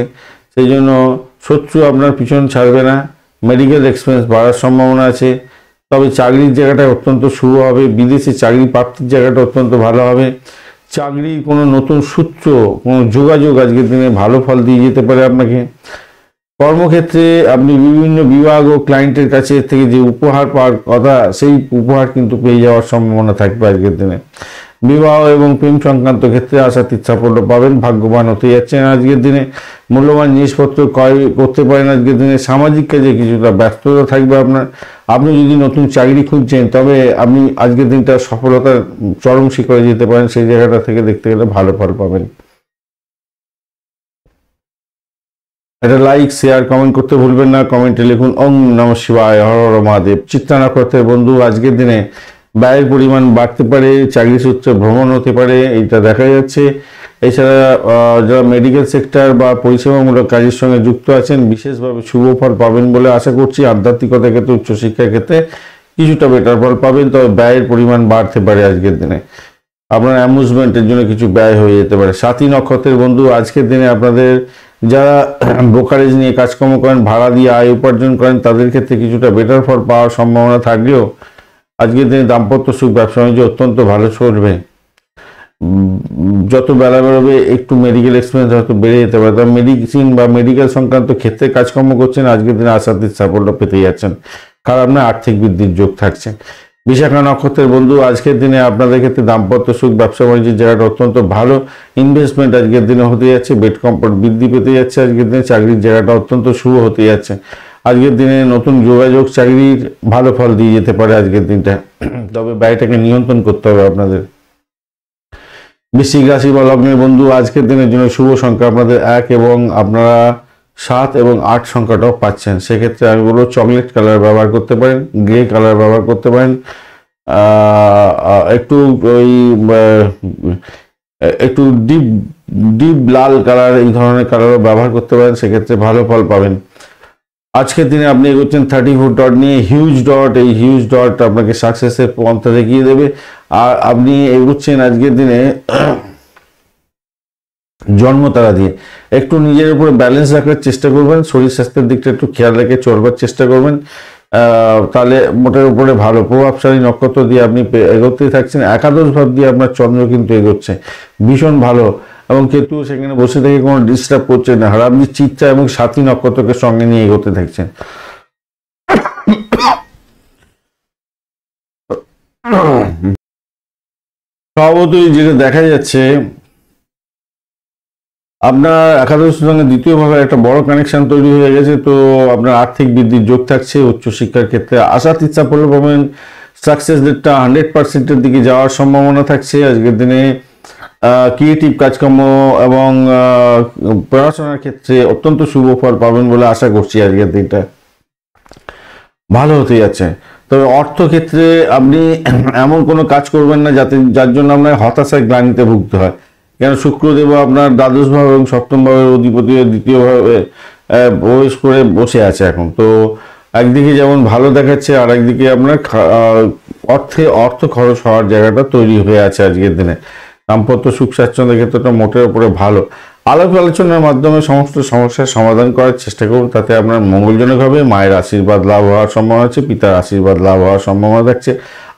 সেই জন্য শত্রু আপনার পিছন ছাড়বে না। মেডিকেল এক্সপেন্স বাড়ার সম্ভাবনা আছে। তবে চাকরির জায়গাটা অত্যন্ত শুভ হবে। বিদেশে চাকরি প্রাপ্তির জায়গাটা অত্যন্ত ভালো হবে। চাকরির কোনো নতুন সূত্র, কোনো যোগাযোগ আজকের দিনে ভালো ফল দিয়ে যেতে পারে আপনাকে। কর্মক্ষেত্রে আপনি বিভিন্ন বিভাগ ও ক্লায়েন্টের কাছে থেকে যে উপহার পাওয়ার কথা, সেই উপহার কিন্তু পেয়ে যাওয়ার সম্ভাবনা থাকবে আজকের দিনে। বিবাহ এবং প্রেম সংক্রান্ত ক্ষেত্রে আশাতীত সাফল্য পাবেন, ভাগ্যবান হতে যাচ্ছেন আজকের দিনে। মূল্যবান জিনিসপত্র ক্রয় করতে পারেন আজকের দিনে। সামাজিক কাজে কিছুটা ব্যস্ততা থাকবে আপনার। আপনি যদি নতুন চাকরি খুঁজছেন তবে আপনি আজকের দিনটা সফলতার চরম শিখরে যেতে পারেন, সেই জায়গাটা থেকে দেখতে গেলে ভালো ফল পাবেন। এটা লাইক শেয়ার কমেন্ট করতে ভুলবেন না। কমেন্টে লিখুন ওং নমঃ শিবায়, হর হর মহাদেব। চিত্রা নক্ষত্রের বন্ধু, আজকের দিনে ব্যয়ের পরিমাণ বাড়তে পারে, চাকরি সূত্রে ভ্রমণ হতে পারে, এইটা দেখা যাচ্ছে। এছাড়া যারা মেডিকেল সেক্টর বা পরিষেবামূলক কাজের সঙ্গে যুক্ত আছেন বিশেষভাবে শুভ ফল পাবেন বলে আশা করছি। আধ্যাত্মিকতার ক্ষেত্রে, উচ্চশিক্ষার ক্ষেত্রে কিছুটা বেটার ফল পাবেন, তবে ব্যয়ের পরিমাণ বাড়তে পারে আজকের দিনে। আপনার অ্যামুজমেন্টের জন্য কিছু ব্যয় হয়ে যেতে পারে। সাথী নক্ষত্রের বন্ধু, আজকের দিনে আপনাদের যারা ব্রোকারেজ নিয়ে কাজকর্ম করেন, ভাড়া দিয়ে আয় উপার্জন করেন, তাদের ক্ষেত্রে কিছুটা বেটার ফল পাওয়ার সম্ভাবনা থাকলেও আজকের দিনে দাম্পত্য সুখ, ব্যবসা বাণিজ্য অত্যন্ত ভালো চলবে। যত বেলা বেরোবে একটু মেডিকেল এক্সপেন্স হয়তো বেড়ে যেতে পারে, তবে মেডিসিন বা মেডিকেল সংক্রান্ত ক্ষেত্রে কাজকর্ম করছেন, আজকের দিনে আশাতীত সাফল্য পেতে যাচ্ছেন। কারণ না আর্থিক বৃদ্ধির যোগ থাকছে। বিশাখা নক্ষত্রের বন্ধু, আজকের দিনে আপনাদের ক্ষেত্রে দাম্পত্য সুখ, ব্যবসা বাণিজ্যের জায়গাটা অত্যন্ত ভালো। ইনভেস্টমেন্ট আজকের দিনে হতে যাচ্ছে, বেড কমফোর্ট বৃদ্ধি পেতে যাচ্ছে আজকের দিনে। চাকরির জায়গাটা অত্যন্ত শুভ হতে যাচ্ছে আজকের দিনে। নতুন যোগাযোগ চাকরির ভালো ফল দিয়ে যেতে পারে আজকের দিনটা, তবে ব্যয়টাকে নিয়ন্ত্রণ করতে হবে আপনাদের। বৃশ্চিক রাশি বা লগ্নের বন্ধু, আজকের দিনের জন্য শুভ সংখ্যা আপনাদের 1 এবং আপনারা 7 এবং 8 সংখ্যাটাও পাচ্ছেন। সেক্ষেত্রে আমি বলবো চকলেট কালার ব্যবহার করতে পারেন, গ্রে কালার ব্যবহার করতে পারেন, একটু ওই একটু ডিপ লাল কালার, এই ধরনের কালারও ব্যবহার করতে পারেন, সেক্ষেত্রে ভালো ফল পাবেন। আজকের দিনে আপনি এগোচ্ছেন 34 ডট নিয়ে। হিউজ ডট, এই হিউজ ডট আপনাকে সাকসেসের পন্থা দেখিয়ে দেবে। আর আপনি এগোচ্ছেন আজকের দিনে জন্মতারা দিয়ে। একটু নিজের উপরে ব্যালেন্স রাখার চেষ্টা করবেন, শরীর স্বাস্থ্যের দিকটা একটু খেয়াল রেখে চলবার চেষ্টা করবেন, তাহলে মোটের উপরে ভালো। প্রভাবশালী নক্ষত্র দিয়ে আপনি এগোতেই থাকছেন। একাদশ ভাব দিয়ে আপনার চন্দ্র কিন্তু এগোচ্ছে, ভীষণ ভালো। এবং কেতু সেখানে বসে থেকে কোনো ডিস্টার্ব করছে না। আর আপনি চিত্রা এবং সাথী নক্ষত্রকে সঙ্গে নিয়ে এগোতে থাকছেন। স্বভাবতই যেটা দেখা যাচ্ছে, আপনার একাদশের সঙ্গে দ্বিতীয়ভাবে একটা বড় কানেকশন তৈরি হয়ে গেছে। তো আপনার আর্থিক বৃদ্ধির যোগ থাকছে। উচ্চশিক্ষার ক্ষেত্রে আশাতীত সাফল্য পাবেন। সাকসেস রেটটা 100%-এর দিকে যাওয়ার সম্ভাবনা থাকছে আজকের দিনে। ক্রিয়েটিভ কাজকর্ম এবং পড়াশোনার ক্ষেত্রে অত্যন্ত শুভ ফল পাবেন বলে আশা করছি। আজকের দিনটা ভালো হতে যাচ্ছে। তবে অর্থক্ষেত্রে আপনি এমন কোনো কাজ করবেন না যার জন্য আপনার হতাশায় গ্লানিতে ভুগতে হয়। কেন শুক্রদেব আপনার দ্বাদশ ভাব এবং সপ্তম ভাবের অধিপতি দ্বিতীয়ভাবে প্রবেশ করে বসে আছে এখন। তো একদিকে যেমন ভালো দেখাচ্ছে, আর একদিকে আপনার অর্থ খরচ হওয়ার জায়গাটা তৈরি হয়ে আছে আজকের দিনে। দাম্পত্য সুখ স্বাচ্ছন্দ্যের ক্ষেত্রটা মোটের উপরে ভালো। আলাপ আলোচনার মাধ্যমে সমস্ত সমস্যার সমাধান করার চেষ্টা করুন, তাতে আপনার মঙ্গলজনক হবে। মায়ের আশীর্বাদ লাভ হওয়ার সম্ভাবনা আছে, পিতার আশীর্বাদ লাভ হওয়ার সম্ভাবনা থাকছে।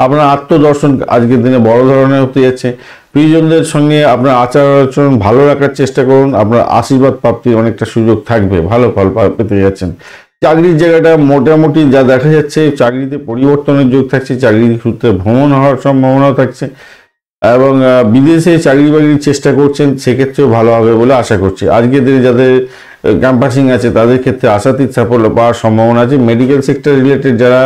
আপনার আত্মদর্শন আজকের দিনে বড় ধরনের হতে যাচ্ছে। প্রিয়জনদের সঙ্গে আপনার আচার আচরণ ভালো রাখার চেষ্টা করুন, আপনার আশীর্বাদ প্রাপ্তির অনেকটা সুযোগ থাকবে, ভালো ফল পেতে যাচ্ছেন। চাকরির জায়গাটা মোটামুটি যা দেখা যাচ্ছে, চাকরিতে পরিবর্তনের যোগ থাকছে, চাকরির সূত্রে ভ্রমণ হওয়ার সম্ভাবনাও থাকছে, এবং বিদেশে চাকরি বাকরির চেষ্টা করছেন সেক্ষেত্রেও ভালো হবে বলে আশা করছি। আজকের দিনে যাদের ক্যাম্পাসিং আছে তাদের ক্ষেত্রে আশাতীত সাফল্য পাওয়ার সম্ভাবনা আছে। মেডিকেল সেক্টর রিলেটেড যারা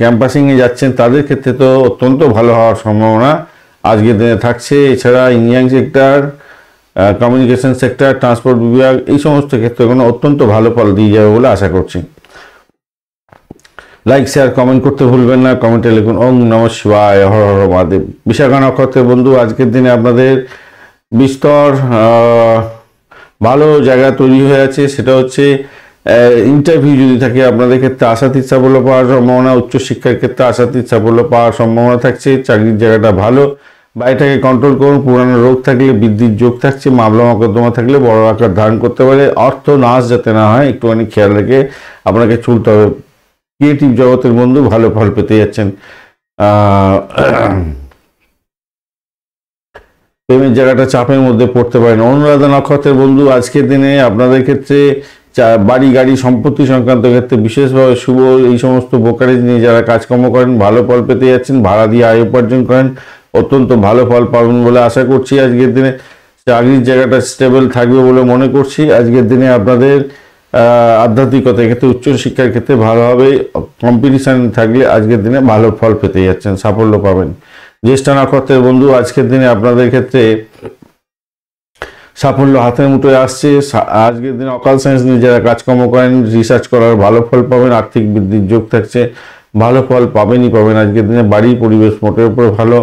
ক্যাম্পাসিংয়ে যাচ্ছেন তাদের ক্ষেত্রে তো অত্যন্ত ভালো হওয়ার সম্ভাবনা আজকের দিনে থাকছে। এছাড়া engineering sector, communication sector, transport বিভাগ, এই সমস্ত ক্ষেত্রে কোনো অত্যন্ত ভালো ফল দিয়ে যাবে বলে আশা করছি। লাইক শেয়ার কমেন্ট করতে ভুলবেন না। কমেন্টে লিখুন ওম নমঃ শিবায়, হর হর মহাদেব। বিশাখা নক্ষত্রের বন্ধু, আজকের দিনে আপনাদের বিস্তর ভালো জায়গা তৈরি হয়ে আছে। সেটা হচ্ছে ইন্টারভিউ যদি থাকে আপনাদের ক্ষেত্রে আশাতীত সাফল্য পাওয়ার সম্ভাবনা, উচ্চশিক্ষার ক্ষেত্রে আশাতীত সাফল্য পাওয়ার সম্ভাবনা থাকছে। চাকরির জায়গাটা ভালো, বাড়িটাকে কন্ট্রোল করুন। পুরানো রোগ থাকলে বৃদ্ধির যোগ থাকছে, মামলা মোকদ্দমা থাকলে বড় আকার ধারণ করতে পারে। অর্থ নাশ যাতে না হয় একটুখানি খেয়াল রেখে আপনাকে চলতে হবে। ক্রিয়েটিভ জগতের বন্ধু ভালো ফল পেতে যাচ্ছেন। প্রেমের জায়গাটা চাপের মধ্যে পড়তে পারেন। অনুরাধা নক্ষত্রের বন্ধু, আজকের দিনে আপনাদের ক্ষেত্রে বাড়ি গাড়ি সম্পত্তি সংক্রান্ত ক্ষেত্রে বিশেষভাবে শুভ। এই সমস্ত ব্রোকারেজ নিয়ে যারা কাজকর্ম করেন ভালো ফল পেতে যাচ্ছেন। ভাড়া দিয়ে আয় উপার্জন করেন, অত্যন্ত ভালো ফল পাবেন বলে আশা করছি। আজকের দিনে চাকরির জায়গাটা স্টেবল থাকবে বলে মনে করছি। আজকের দিনে আপনাদের আধ্যাত্মিকতার ক্ষেত্রে, উচ্চশিক্ষার ক্ষেত্রে ভালো হবে। কম্পিটিশন থাকলে আজকের দিনে ভালো ফল পেতে যাচ্ছেন, সাফল্য পাবেন। জ্যেষ্ঠা নক্ষত্রের বন্ধু, আজকের দিনে আপনাদের ক্ষেত্রে সাফল্য হাতের মুঠোয় আসছে। আজকের দিনে অকাল সায়েন্স নিয়ে যারা কাজকর্ম করেন, রিসার্চ করার ভালো ফল পাবেন। আর্থিক বৃদ্ধির যোগ থাকছে, ভালো ফল পাবেনই পাবেন। আজকের দিনে বাড়ির পরিবেশ মোটের উপরে ভালো,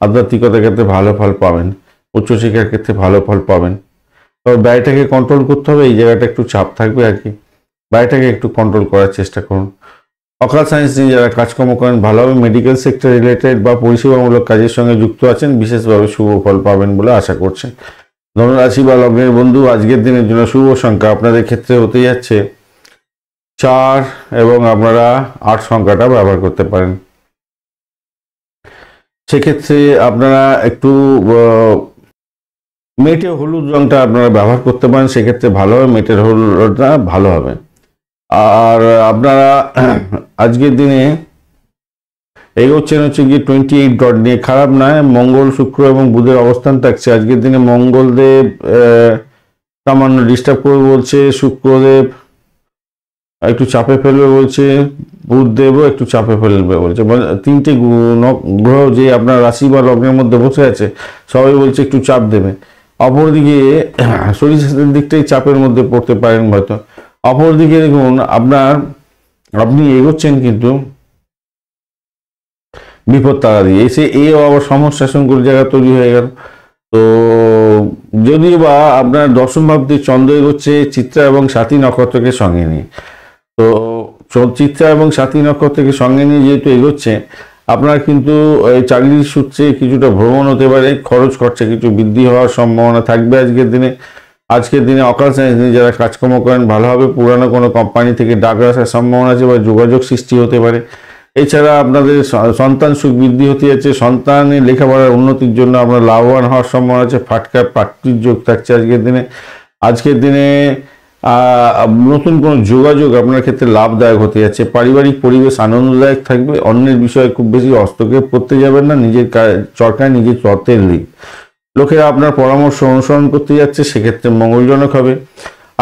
আধ্যাত্মিকতার ক্ষেত্রে ভালো ফল পাবেন, উচ্চশিক্ষার ক্ষেত্রে ভালো ফল পাবেন। তবে ব্যয়টাকে কন্ট্রোল করতে হবে, এই জায়গাটা একটু চাপ থাকবে আর কি। ব্যয়টাকে একটু কন্ট্রোল করার চেষ্টা করুন। অকাল সায়েন্স নিয়ে যারা কাজকর্ম করেন ভালো হবে। মেডিকেল সেক্টর রিলেটেড বা পরিষেবামূলক কাজের সঙ্গে যুক্ত আছেন, বিশেষভাবে শুভ ফল পাবেন বলে আশা করছেন। ধনুরাশি বা লগ্নের বন্ধু, আজকের দিনের জন্য শুভ সংখ্যা আপনাদের ক্ষেত্রে হতে যাচ্ছে 4 এবং আপনারা 8 সংখ্যাটা ব্যবহার করতে পারেন। সেক্ষেত্রে আপনারা একটু মেটে হলুদ রংটা আপনারা ব্যবহার করতে পারেন, সেক্ষেত্রে ভালো হবে। মেটের হলুদটা ভালো হবে। আর আপনারা আজকের দিনে এগোচ্ছেন হচ্ছে গিয়ে 28 ডট নিয়ে, খারাপ নয়। মঙ্গল, শুক্র এবং বুধের অবস্থান থাকছে। আজকের দিনে মঙ্গলদেব সামান্য ডিস্টার্ব করবে বলছে, শুক্রদেব একটু চাপে ফেলবে বলছে, বুধদেবও একটু চাপে ফেলবে বলছে। তিনটে গ্রহ যে আপনার রাশি বা লগ্নের মধ্যে বসে আছে, সবাই বলছে একটু চাপ দেবে। অপরদিকে শরীর স্বাস্থ্যের দিকটাই চাপের মধ্যে পড়তে পারেন হয়তো। অপরদিকে দেখুন আপনি এগোচ্ছেন কিন্তু বিপদ তারা দিয়ে এসে এও আবার সমস্যা সংকুল জায়গা তৈরি হয়ে গেল। তো যদিও বা আপনার দশম ভাবতে চন্দ্র এগোচ্ছে চিত্রা এবং সাথী নক্ষত্রকে সঙ্গে নিয়ে, তো চিত্রা এবং সাথী নক্ষত্রকে সঙ্গে নিয়ে যেহেতু এগোচ্ছে, আপনার কিন্তু এই চাকরির সূত্রে কিছুটা ভ্রমণ হতে পারে, খরচ খরচা কিছু বৃদ্ধি হওয়ার সম্ভাবনা থাকবে আজকের দিনে অকাল সায়েন্স নিয়ে যারা কাজকর্ম করেন ভালো হবে। পুরানো কোনো কোম্পানি থেকে ডাক আসার সম্ভাবনা আছে বা যোগাযোগ সৃষ্টি হতে পারে। এছাড়া আপনাদের সন্তান সুখ বৃদ্ধি হতে যাচ্ছে। সন্তানের লেখাপড়ার উন্নতির জন্য আপনার লাভবান হওয়ার সম্ভাবনা আছে। ফাটকা প্রাপ্তির যোগ থাকছে আজকের দিনে নতুন কোনো যোগাযোগ আপনার ক্ষেত্রে লাভদায়ক হতে যাচ্ছে। পারিবারিক পরিবেশ আনন্দদায়ক থাকবে। অন্যের বিষয়ে খুব বেশি হস্তক্ষেপ করতে যাবেন না, নিজের চরকায় নিজের তত্ত্বের লিগ। লোকেরা আপনার পরামর্শ অনুসরণ করতে যাচ্ছে, সেক্ষেত্রে মঙ্গলজনক হবে।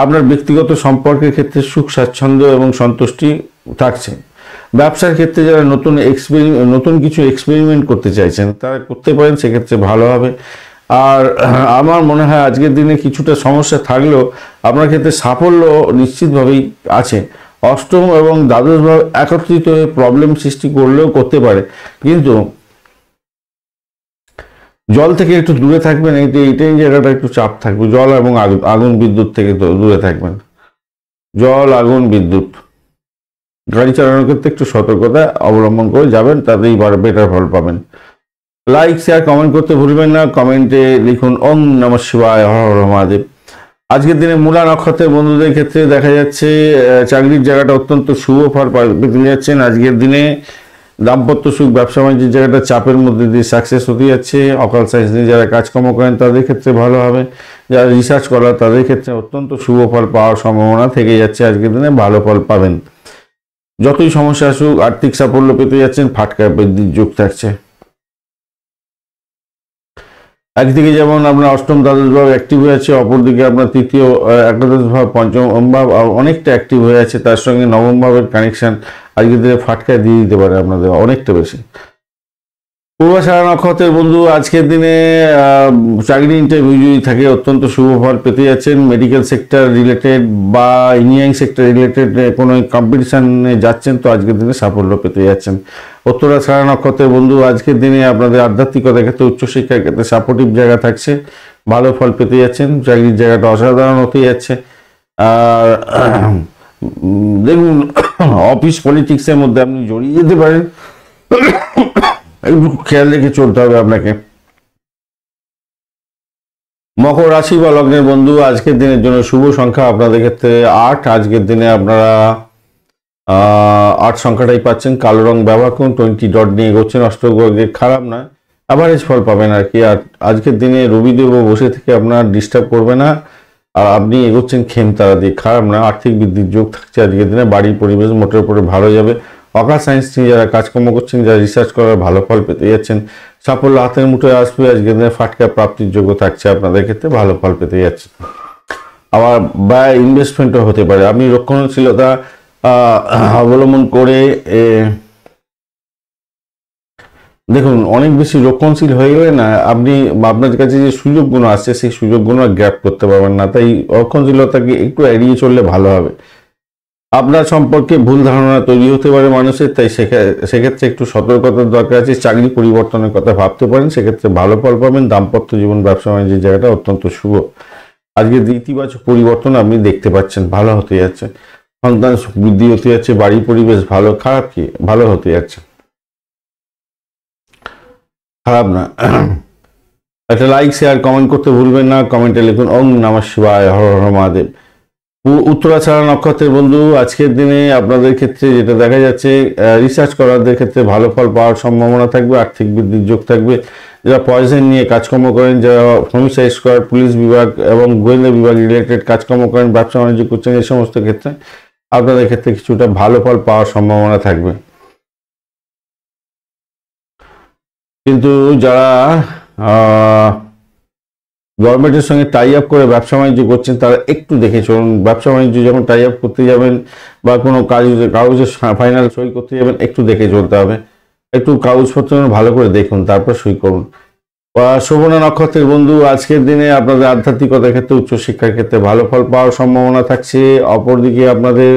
আপনার ব্যক্তিগত সম্পর্কের ক্ষেত্রে সুখ স্বাচ্ছন্দ্য এবং সন্তুষ্টি থাকছে। ব্যবসার ক্ষেত্রে যারা নতুন কিছু এক্সপেরিমেন্ট করতে চাইছেন তারা করতে পারেন, সেক্ষেত্রে ভালো হবে। আর আমার মনে হয় আজকের দিনে কিছুটা সমস্যা থাকলেও আপনার ক্ষেত্রে সাফল্য নিশ্চিতভাবেই আছে। অষ্টম এবং দ্বাদশ ভাব একত্রিত হয়ে প্রবলেম সৃষ্টি করলেও করতে পারে, কিন্তু জল থেকে একটু দূরে থাকবেন। এইটাই জায়গাটা একটু চাপ থাকবে। জল এবং আগুন বিদ্যুৎ থেকে দূরে থাকবেন। জল, আগুন, বিদ্যুৎ, গাড়ি চালানোর ক্ষেত্রে একটু সতর্কতা অবলম্বন করে যাবেন, তাতেই বেটার ফল পাবেন। লাইক শেয়ার কমেন্ট করতে ভুলবেন না। কমেন্টে লিখুন ওম নমঃ শিবায়, হর হর মহাদেব। আজকের দিনে মূলা নক্ষত্রের বন্ধুদের ক্ষেত্রে দেখা যাচ্ছে চাকরির জায়গাটা অত্যন্ত শুভ ফল পেতে যাচ্ছেন। আজকের দিনে দাম্পত্য সুখ, ব্যবসা বাণিজ্যের জায়গাটা চাপের মধ্যে দিয়ে সাকসেস হতে যাচ্ছে। অকাল সায়েন্স নিয়ে যারা কাজকর্ম করেন তাদের ক্ষেত্রে ভালো হবে, যারা রিসার্চ করার তাদের ক্ষেত্রে অত্যন্ত শুভ ফল পাওয়ার সম্ভাবনা থেকে যাচ্ছে। আজকের দিনে ভালো ফল পাবেন। যতই সমস্যা আসুক আর্থিক সাফল্য পেতে যাচ্ছেন, ফাটকা বৃদ্ধির যোগ থাকছে। একদিকে যেমন আপনার অষ্টম দ্বাদশ ভাব অ্যাক্টিভ হয়ে আছে, অপরদিকে আপনার তৃতীয় একাদশ ভাব পঞ্চম ভাব অনেকটা অ্যাক্টিভ হয়ে আছে, তার সঙ্গে নবম ভাবের কানেকশন আজকের দিনে ফাটকায় দিয়ে দিতে পারে আপনাদের অনেকটা বেশি। পূর্বাষাঢ়া নক্ষত্রের বন্ধু আজকের দিনে চাকরি ইন্টারভিউ যদি থাকে অত্যন্ত শুভ ফল পেতে যাচ্ছেন। মেডিকেল সেক্টর রিলেটেড বা ইঞ্জিনিয়ারিং সেক্টর রিলেটেড কোনো কম্পিটিশানে যাচ্ছেন তো আজকের দিনে সাফল্য পেতে যাচ্ছেন। উত্তরাষাঢ়া নক্ষত্রের বন্ধু আজকের দিনে আপনাদের আধ্যাত্মিকতার ক্ষেত্রে উচ্চশিক্ষার ক্ষেত্রে সাপোর্টিভ জায়গা থাকছে, ভালো ফল পেতে যাচ্ছেন। চাকরির জায়গাটা অসাধারণ হতে যাচ্ছে। আর দেখুন অফিস পলিটিক্সের মধ্যে আপনি জড়িয়ে যেতে পারেন, একটু খেয়াল রেখে চলতে হবে আপনাকে। মকর রাশি বা লগ্নের বন্ধু আজকের দিনের জন্য শুভ সংখ্যা আপনাদের ক্ষেত্রে 8। আজকের দিনে আপনারা 8 সংখ্যাটাই পাচ্ছেন। কালো রং ব্যবহার করুন, 20 ডট নিয়ে এগোচ্ছেন। অষ্টগ্রহে খারাপ না, অ্যাভারেজ ফল পাবেন আর কি। আর আজকের দিনে রবিদেবও বসে থেকে আপনার ডিস্টার্ব করবে না, আর আপনি এগোচ্ছেন খেমতারা দিয়ে, খারাপ না। আর্থিক বৃদ্ধির যোগ থাকছে আজকের দিনে। বাড়ির পরিবেশ মোটের উপরে ভালো যাবে। অকাল সায়েন্স নিয়ে যারা কাজকর্ম করছেন, যারা রিসার্চ করার ভালো ফল পেতে যাচ্ছেন। সাফল্য হাতের মুঠোয় আসবে। আজকের দিনে ফাটকা প্রাপ্তির যোগ্য থাকছে আপনাদের ক্ষেত্রে, ভালো ফল পেতে যাচ্ছে। আবার ব্যয় ইনভেস্টমেন্টও হতে পারে। আপনি রক্ষণশীলতা অবলম্বন করে দেখুন অনেক বেশি রক্ষণশীল হয়ে গেলে না আপনি আপনার কাছে যে সুযোগগুলো আসছে সেই সুযোগগুলো গ্র্যাব করতে পারবেন না। তাই রক্ষণশীলতাকে একটু এড়িয়ে চললে ভালো হবে। আপনার সম্পর্কে ভুল ধারণা তৈরি হতে পারে মানুষের, তাই সেক্ষেত্রে একটু সতর্কতার দরকার আছে। চাকরি পরিবর্তনের কথা ভাবতে পারেন, সেক্ষেত্রে ভালো ফল পাবেন। দাম্পত্য জীবন, ব্যবসা বাণিজ্যের জায়গাটা অত্যন্ত শুভ। আজকে ইতিবাচক পরিবর্তন আপনি দেখতে পাচ্ছেন, ভালো হতে যাচ্ছে। সন্তান বৃদ্ধি হতে যাচ্ছে, বাড়ির পরিবেশ ভালো, খারাপ কি ভালো হতে যাচ্ছে, খারাপ না। একটা লাইক শেয়ার কমেন্ট করতে ভুলবেন না। কমেন্টে লিখুন ওম নমঃ শিবায়, হর হর মহাদেব। উত্তরাষাঢ়া নক্ষত্রের বন্ধু আজকের দিনে আপনাদের ক্ষেত্রে যেটা দেখা যাচ্ছে, রিসার্চ করারদের ক্ষেত্রে ভালো ফল পাওয়ার সম্ভাবনা থাকবে। আর্থিক বৃদ্ধির যোগ থাকবে। যারা পয়সন নিয়ে কাজকর্ম করেন, যারা হোমিসাইড স্কোয়াড, পুলিশ বিভাগ এবং গোয়েন্দা বিভাগ রিলেটেড কাজকর্ম করেন, ব্যবসা বাণিজ্য করছেন, এই সমস্ত ক্ষেত্রে আপনাদের ক্ষেত্রে কিছুটা ভালো ফল পাওয়ার সম্ভাবনা থাকবে। কিন্তু যারা গভর্নমেন্টের সঙ্গে টাই আপ করে ব্যবসা বাণিজ্য করছেন তারা একটু দেখে চলুন। ব্যবসা বাণিজ্য যখন টাই আপ করতে যাবেন বা কোনো কাগজের ফাইনাল সই করতে যাবেন, একটু দেখে চলতে হবে। একটু কাগজপত্র ভালো করে দেখুন, তারপর সই করুন। শোভনা নক্ষত্রের বন্ধু আজকের দিনে আপনাদের আধ্যাত্মিকতার ক্ষেত্রে, উচ্চশিক্ষার ক্ষেত্রে ভালো ফল পাওয়ার সম্ভাবনা থাকছে। অপরদিকে আপনাদের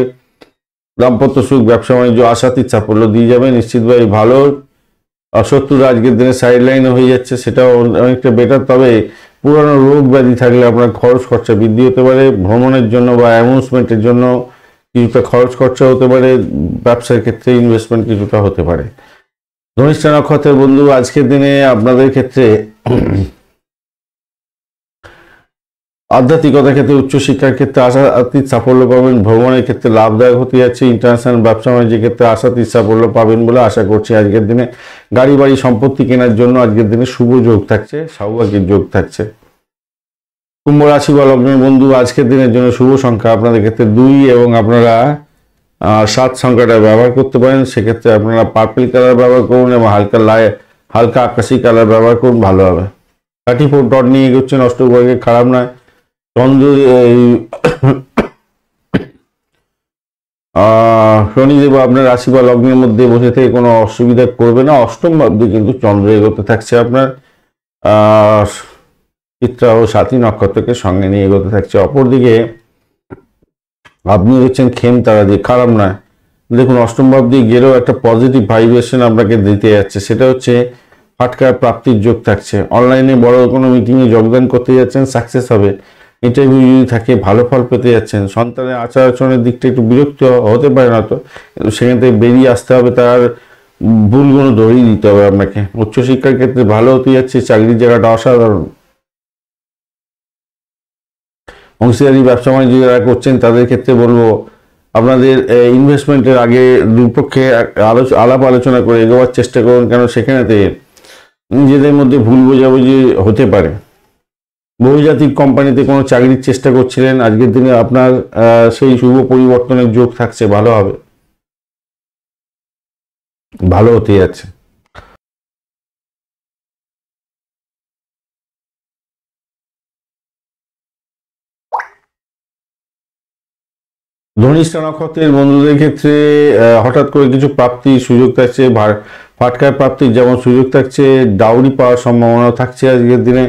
দাম্পত্য সুখ, ব্যবসা বাণিজ্য আশাতীত সাফল্য দিয়ে যাবে নিশ্চিতভাবে ভালো। শত্রুরা আজকের দিনে সাইড লাইনে হয়ে যাচ্ছে, সেটাও অনেকটা বেটার। তবে পুরানো রোগ ব্যাধি থাকলে আপনার খরচ খরচা বৃদ্ধি হতে পারে। ভ্রমণের জন্য বা অ্যামিউজমেন্টের জন্য কিছুটা খরচ খরচা হতে পারে। ব্যবসার ক্ষেত্রে ইনভেস্টমেন্ট কিছুটা হতে পারে। ধনিষ্ঠা নক্ষত্রের বন্ধু আজকের দিনে আপনাদের ক্ষেত্রে আধ্যাত্মিকতার ক্ষেত্রে, উচ্চশিক্ষার ক্ষেত্রে আশাতীত সাফল্য পাবেন। ভ্রমণের ক্ষেত্রে লাভদায়ক হতে যাচ্ছে। ইন্টারন্যাশনাল ব্যবসা বাণিজ্যের ক্ষেত্রে আশাতীত সাফল্য পাবেন বলে আশা করছি। আজকের দিনে গাড়ি বাড়ি সম্পত্তি কেনার জন্য আজকের দিনে শুভ যোগ থাকছে, সৌভাগ্যের যোগ থাকছে। কুম্ভ রাশি বা লগ্নের বন্ধু আজকের দিনের জন্য শুভ সংখ্যা আপনাদের ক্ষেত্রে 2 এবং আপনারা 7 সংখ্যাটা ব্যবহার করতে পারেন। সেক্ষেত্রে আপনারা পার্পল কালার ব্যবহার করুন এবং হালকা আকাশি কালার ব্যবহার করুন, ভালো হবে। 34 ডট নিয়ে এগোচ্ছেন, অষ্টগ্রহে খারাপ নয়। চন্দ্র শনিদেব আপনার রাশি বা লগ্নের মধ্যে বসে থেকে কোনো অসুবিধা করবে না। অষ্টম ভাবে কিন্তু চন্দ্র এগোতে থাকছে আপনার চিত্রা ও সাথী নক্ষত্রকে সঙ্গে নিয়ে এগোতে থাকছে। অপরদিকে আপনি হচ্ছেন খেম তারা দিয়ে, খারাপ নয়। দেখুন অষ্টম ভাব দিয়ে গেলেও একটা পজিটিভ ভাইব্রেশন আপনাকে দিতে যাচ্ছে, সেটা হচ্ছে ফাটকার প্রাপ্তির যোগ থাকছে। অনলাইনে বড় কোনো মিটিংয়ে যোগদান করতে যাচ্ছেন, সাকসেস হবে। ইন্টারভিউ যদি থাকে ভালো ফল পেতে যাচ্ছেন। সন্তানের আচার আচরণের দিকটা একটু বিরক্ত হতে পারে না তো, কিন্তু সেখান থেকে বেরিয়ে আসতে হবে, তার ভুলগুলো ধরিয়ে দিতে হবে আপনাকে। উচ্চশিক্ষার ক্ষেত্রে ভালো হতে যাচ্ছে। চাকরির জায়গাটা অসাধারণ। অংশীদারি ব্যবসা বাণিজ্য যারা করছেন তাদের ক্ষেত্রে বলবো আপনাদের ইনভেস্টমেন্টের আগে দুপক্ষে আলাপ আলোচনা করে এগোবার চেষ্টা করুন, কেন সেখানেতে নিজেদের মধ্যে ভুল বোঝাবুঝি হতে পারে। বহুজাতিক কোম্পানিতে কোনো চাকরির চেষ্টা করছিলেন, আজকের দিনে আপনার সেই শুভ পরিবর্তনের যোগ থাকছে, ভালো হবে, ভালো হতে যাচ্ছে। ধনিষ্ঠা নক্ষত্রের বন্ধুদের ক্ষেত্রে হঠাৎ করে কিছু প্রাপ্তির সুযোগ থাকছে, ফাটকার প্রাপ্তির যেমন সুযোগ থাকছে, ডাউরি পাওয়ার সম্ভাবনা থাকছে আজকের দিনে।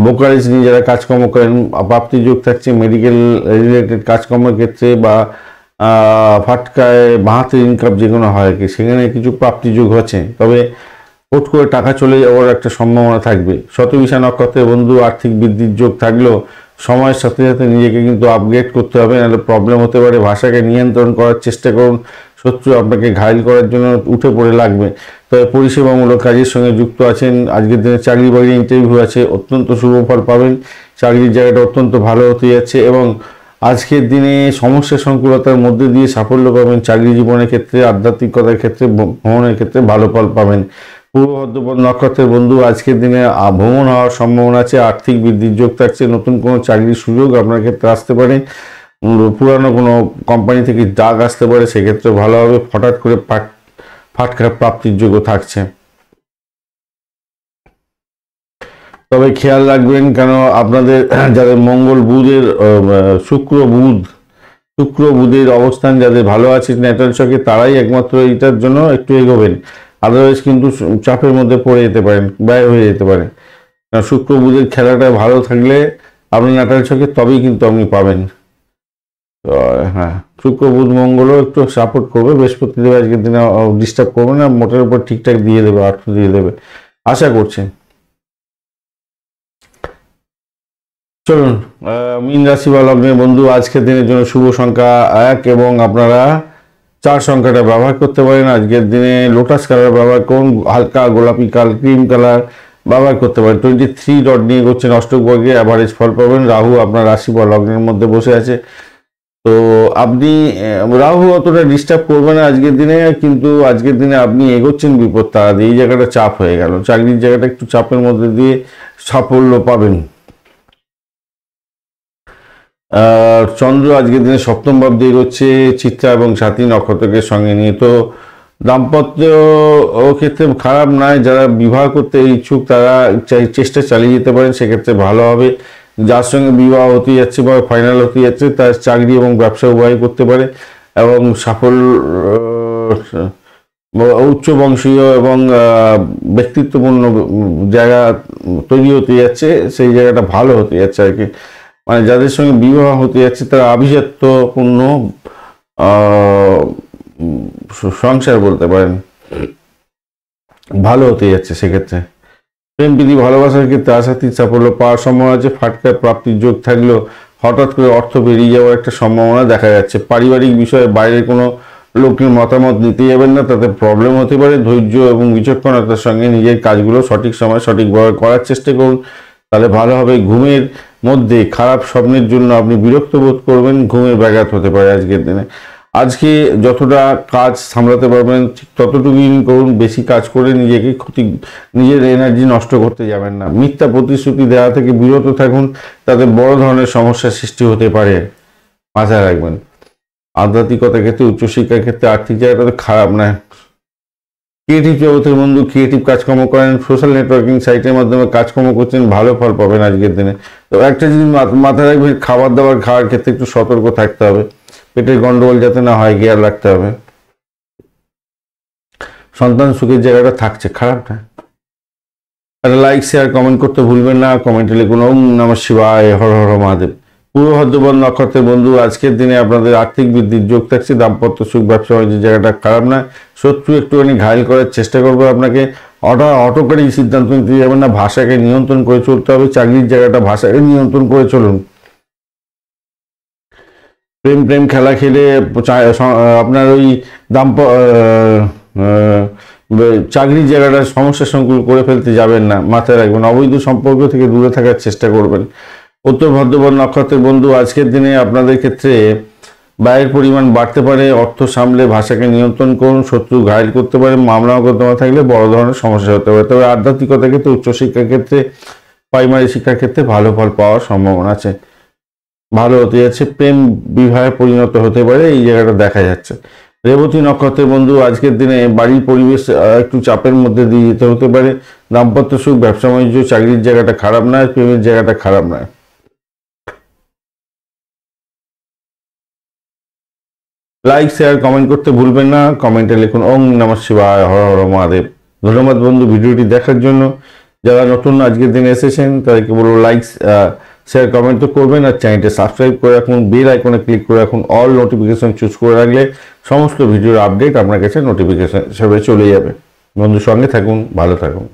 ব্রোকারেজ নিয়ে যারা কাজকর্ম করেন প্রাপ্তির যোগ থাকছে, মেডিকেল রিলেটেড কাজকর্মের ক্ষেত্রে বা ফাটকায় বাহাতের ইনকাম যে কোনো হয় আর কি, সেখানে কিছু প্রাপ্তি যোগ হচ্ছে। তবে হুট করে টাকা চলে যাওয়ার একটা সম্ভাবনা থাকবে। শতবিশা নক্ষত্রের বন্ধু আর্থিক বৃদ্ধির যোগ থাকলেও সময়ের সাথে সাথে নিজেকে কিন্তু আপগ্রেড করতে হবে, নাহলে প্রবলেম হতে পারে। ভাষাকে নিয়ন্ত্রণ করার চেষ্টা করুন, শত্রু আপনাকে ঘায়েল করার জন্য উঠে পড়ে লাগবে। তবে পরিষেবামূলক কাজের সঙ্গে যুক্ত আছেন, আজকের দিনে চাকরি বাকরি ইন্টারভিউ আছে, অত্যন্ত শুভ ফল পাবেন। চাকরির জায়গাটা অত্যন্ত ভালো হতে যাচ্ছে এবং আজকের দিনে সমস্যা সংকুলতার মধ্যে দিয়ে সাফল্য পাবেন। চাকরি জীবনের ক্ষেত্রে, আধ্যাত্মিকতার ক্ষেত্রে, ভ্রমণের ক্ষেত্রে ভালো ফল পাবেন। পূর্ব ভাদ্রপদ নক্ষত্রের বন্ধু আজকের দিনে ভ্রমণ হওয়ার সম্ভাবনা আছে, আর্থিক বৃদ্ধির যোগ থাকছে, নতুন কোনো চাকরির সুযোগ আপনার ক্ষেত্রে আসতে পারে, পুরানো কোনো কোম্পানি থেকে ডাক আসতে পারে, সেক্ষেত্রে ভালো হবে। হঠাৎ করে ফাটকা প্রাপ্তির যোগও থাকছে। তবে খেয়াল রাখবেন, কেন আপনাদের যাদের মঙ্গল বুধের শুক্র বুধের অবস্থান যাদের ভালো আছে ন্যাটাল ছকে, তারাই একমাত্র এইটার জন্য একটু এগোবেন, আদারওয়াইজ কিন্তু চাপের মধ্যে পড়ে যেতে পারেন, ব্যয় হয়ে যেতে পারে। শুক্র বুধের খেলাটা ভালো থাকলে আপনি ন্যাটাল ছকে তবেই কিন্তু আপনি পাবেন। হ্যাঁ, শুক্র বুধ মঙ্গলও একটু সাপোর্ট করবে, বৃহস্পতিদেব আজকের দিনে ডিস্টার্ব করবে না, মোটের উপর ঠিকঠাক দিয়ে দেবে, অর্থ দিয়ে দেবে আশা করছেন। চলুন, মীন রাশি বা লগ্নের বন্ধু আজকের দিনের জন্য শুভ সংখ্যা 1 এবং আপনারা 4 সংখ্যাটা ব্যবহার করতে পারেন। আজকের দিনে লোটাস কালার ব্যবহার করুন, হালকা গোলাপি ক্রিম কালার ব্যবহার করতে পারেন। 23 ডট নিয়ে করছেন অষ্টক বর্গে, অ্যাভারেজ ফল পাবেন। রাহু আপনার রাশি বা লগ্নের মধ্যে বসে আছে, তো আপনি রাহু অতটা ডিস্টার্ব করবে না আজকের দিনে, কিন্তু আজকের দিনে আপনি এগোচ্ছেন বিপদ তারা দিয়ে, এই জায়গাটা চাপ হয়ে গেল, চাকরির জায়গাটা একটু চাপের মধ্যে দিয়ে সাফল্য পাবেন। চন্দ্র আজকের দিনে সপ্তম ভাব দিয়ে এগোচ্ছে চিত্রা এবং স্বাতী নক্ষত্রকে সঙ্গে নিয়ে, তো দাম্পত্য ক্ষেত্রে খারাপ নয়। যারা বিবাহ করতে ইচ্ছুক তারা চেষ্টা চালিয়ে যেতে পারেন, সেক্ষেত্রে ভালো হবে। যার সঙ্গে বিবাহ হতে যাচ্ছে বা ফাইনাল হতে যাচ্ছে তার চাকরি এবং ব্যবসা উভয় করতে পারে এবং সাফল্য উচ্চ বংশীয় এবং ব্যক্তিত্বপূর্ণ জায়গা তৈরি হতে যাচ্ছে, সেই জায়গাটা ভালো হতে যাচ্ছে আর কি। মানে যাদের সঙ্গে বিবাহ হতে যাচ্ছে তারা আভিজাত্যপূর্ণ সংসার বলতে পারেন, ভালো হতে যাচ্ছে। সেক্ষেত্রে প্রেম প্রীতি ভালোবাসার ক্ষেত্রে আশাতীত সাফল্য পাওয়ার সম্ভাবনা আছে। ফাটকার প্রাপ্তির যোগ থাকলেও হঠাৎ করে অর্থ বেরিয়ে যাওয়ার একটা সম্ভাবনা দেখা যাচ্ছে। পারিবারিক বিষয়ে বাইরে কোনো লোকের মতামত নিতে যাবেন না, তাতে প্রবলেম হতে পারে। ধৈর্য এবং বিচক্ষণতার সঙ্গে নিজের কাজগুলো সঠিক সময় সঠিকভাবে করার চেষ্টা করুন, তাহলে ভালো হবে। ঘুমের মধ্যে খারাপ স্বপ্নের জন্য আপনি বিরক্ত বোধ করবেন, ঘুমের ব্যাঘাত হতে পারে আজকের দিনে। আজকে যতটা কাজ সামলাতে পারবেন ঠিক ততটুকুই করুন, বেশি কাজ করে নিজের এনার্জি নষ্ট করতে যাবেন না। মিথ্যা প্রতিশ্রুতি দেওয়া থেকে বিরত থাকুন, তাতে বড় ধরনের সমস্যার সৃষ্টি হতে পারে, মাথায় রাখবেন। আধ্যাত্মিকতার ক্ষেত্রে, উচ্চশিক্ষার ক্ষেত্রে, আর্থিক জায়গাটা তো খারাপ নয়। ক্রিয়েটিভ জগতের বন্ধু ক্রিয়েটিভ কাজকর্ম করেন, সোশ্যাল নেটওয়ার্কিং সাইটের মাধ্যমে কাজকর্ম করছেন, ভালো ফল পাবেন আজকের দিনে। তো একটা জিনিস মাথায় রাখবেন, খাবার দাবার খাওয়ার ক্ষেত্রে একটু সতর্ক থাকতে হবে, পেটের গন্ডগোল যাতে না হয় খেয়াল রাখতে হবে। সন্তান সুখের জায়গাটা থাকছে, খারাপ না। একটা লাইক শেয়ার কমেন্ট করতে ভুলবেন না, কমেন্টে লিখুন ওম নমঃ শিবায়, হর হর মহাদেব। পূর্ব ভাদ্রপদ নক্ষত্রের বন্ধু আজকের দিনে আপনাদের আর্থিক বৃদ্ধির যোগ থাকছে। দাম্পত্য সুখ ব্যবসা বাণিজ্যের জায়গাটা খারাপ না। শত্রু একটুখানি ঘায়ল করার চেষ্টা করবে আপনাকে, অটোকারী সিদ্ধান্ত নিতে যাবেন না, ভাষাকে নিয়ন্ত্রণ করে চলতে হবে। চাকরির জায়গাটা ভাষাকে নিয়ন্ত্রণ করে চলুন। প্রেম খেলা খেলে আপনার ওই চাকরির জায়গাটা সমস্যা সংকুল করে ফেলতে যাবেন না, মাথায় রাখবেন। অবৈধ সম্পর্ক থেকে দূরে থাকার চেষ্টা করবেন। উত্তর ভাদ্রপদ নক্ষত্রের বন্ধু আজকের দিনে আপনাদের ক্ষেত্রে ব্যয়ের পরিমাণ বাড়তে পারে, অর্থ সামলে ভাষাকে নিয়ন্ত্রণ করুন, শত্রু ঘায়েল করতে পারে, মামলা মোকদ্দমা থাকলে বড় ধরনের সমস্যা হতে পারে। তবে আধ্যাত্মিকতার ক্ষেত্রে, উচ্চশিক্ষার ক্ষেত্রে, প্রাইমারি শিক্ষার ক্ষেত্রে ভালো ফল পাওয়ার সম্ভাবনা আছে, ভালো হতে যাচ্ছে। প্রেম বিবাহে পরিণত হতে পারে, এই জায়গাটা দেখা যাচ্ছে। রেবতী নক্ষত্রের বন্ধু, আজকের দিনে বাড়ির পরিবেশ একটু চাপের মধ্যে দিয়ে যেতে হতে পারে। দাম্পত্য সুখ, ব্যবসা বাণিজ্য, চাকরির জায়গাটা খারাপ নয়, প্রেমের জায়গাটা খারাপ নয়। লাইক, শেয়ার, কমেন্ট করতে ভুলবেন না। কমেন্টে লিখুন ওং নমঃ শিবায়, হর হর মহাদেব। ধন্যবাদ বন্ধু ভিডিওটি দেখার জন্য। যারা নতুন আজকের দিনে এসেছেন তাদেরকে বলবো লাইক, শেয়ার, কমেন্ট তো করবেন, আর চ্যানেলটি সাবস্ক্রাইব করে রাখুন, বেল আইকনে ক্লিক করে রাখুন, অল নোটিফিকেশন চুজ করে রাখলে সমস্ত ভিডিওর আপডেট আপনার কাছে নোটিফিকেশন হিসেবে চলে যাবে। বন্ধুর সঙ্গে থাকুন, ভালো থাকুন।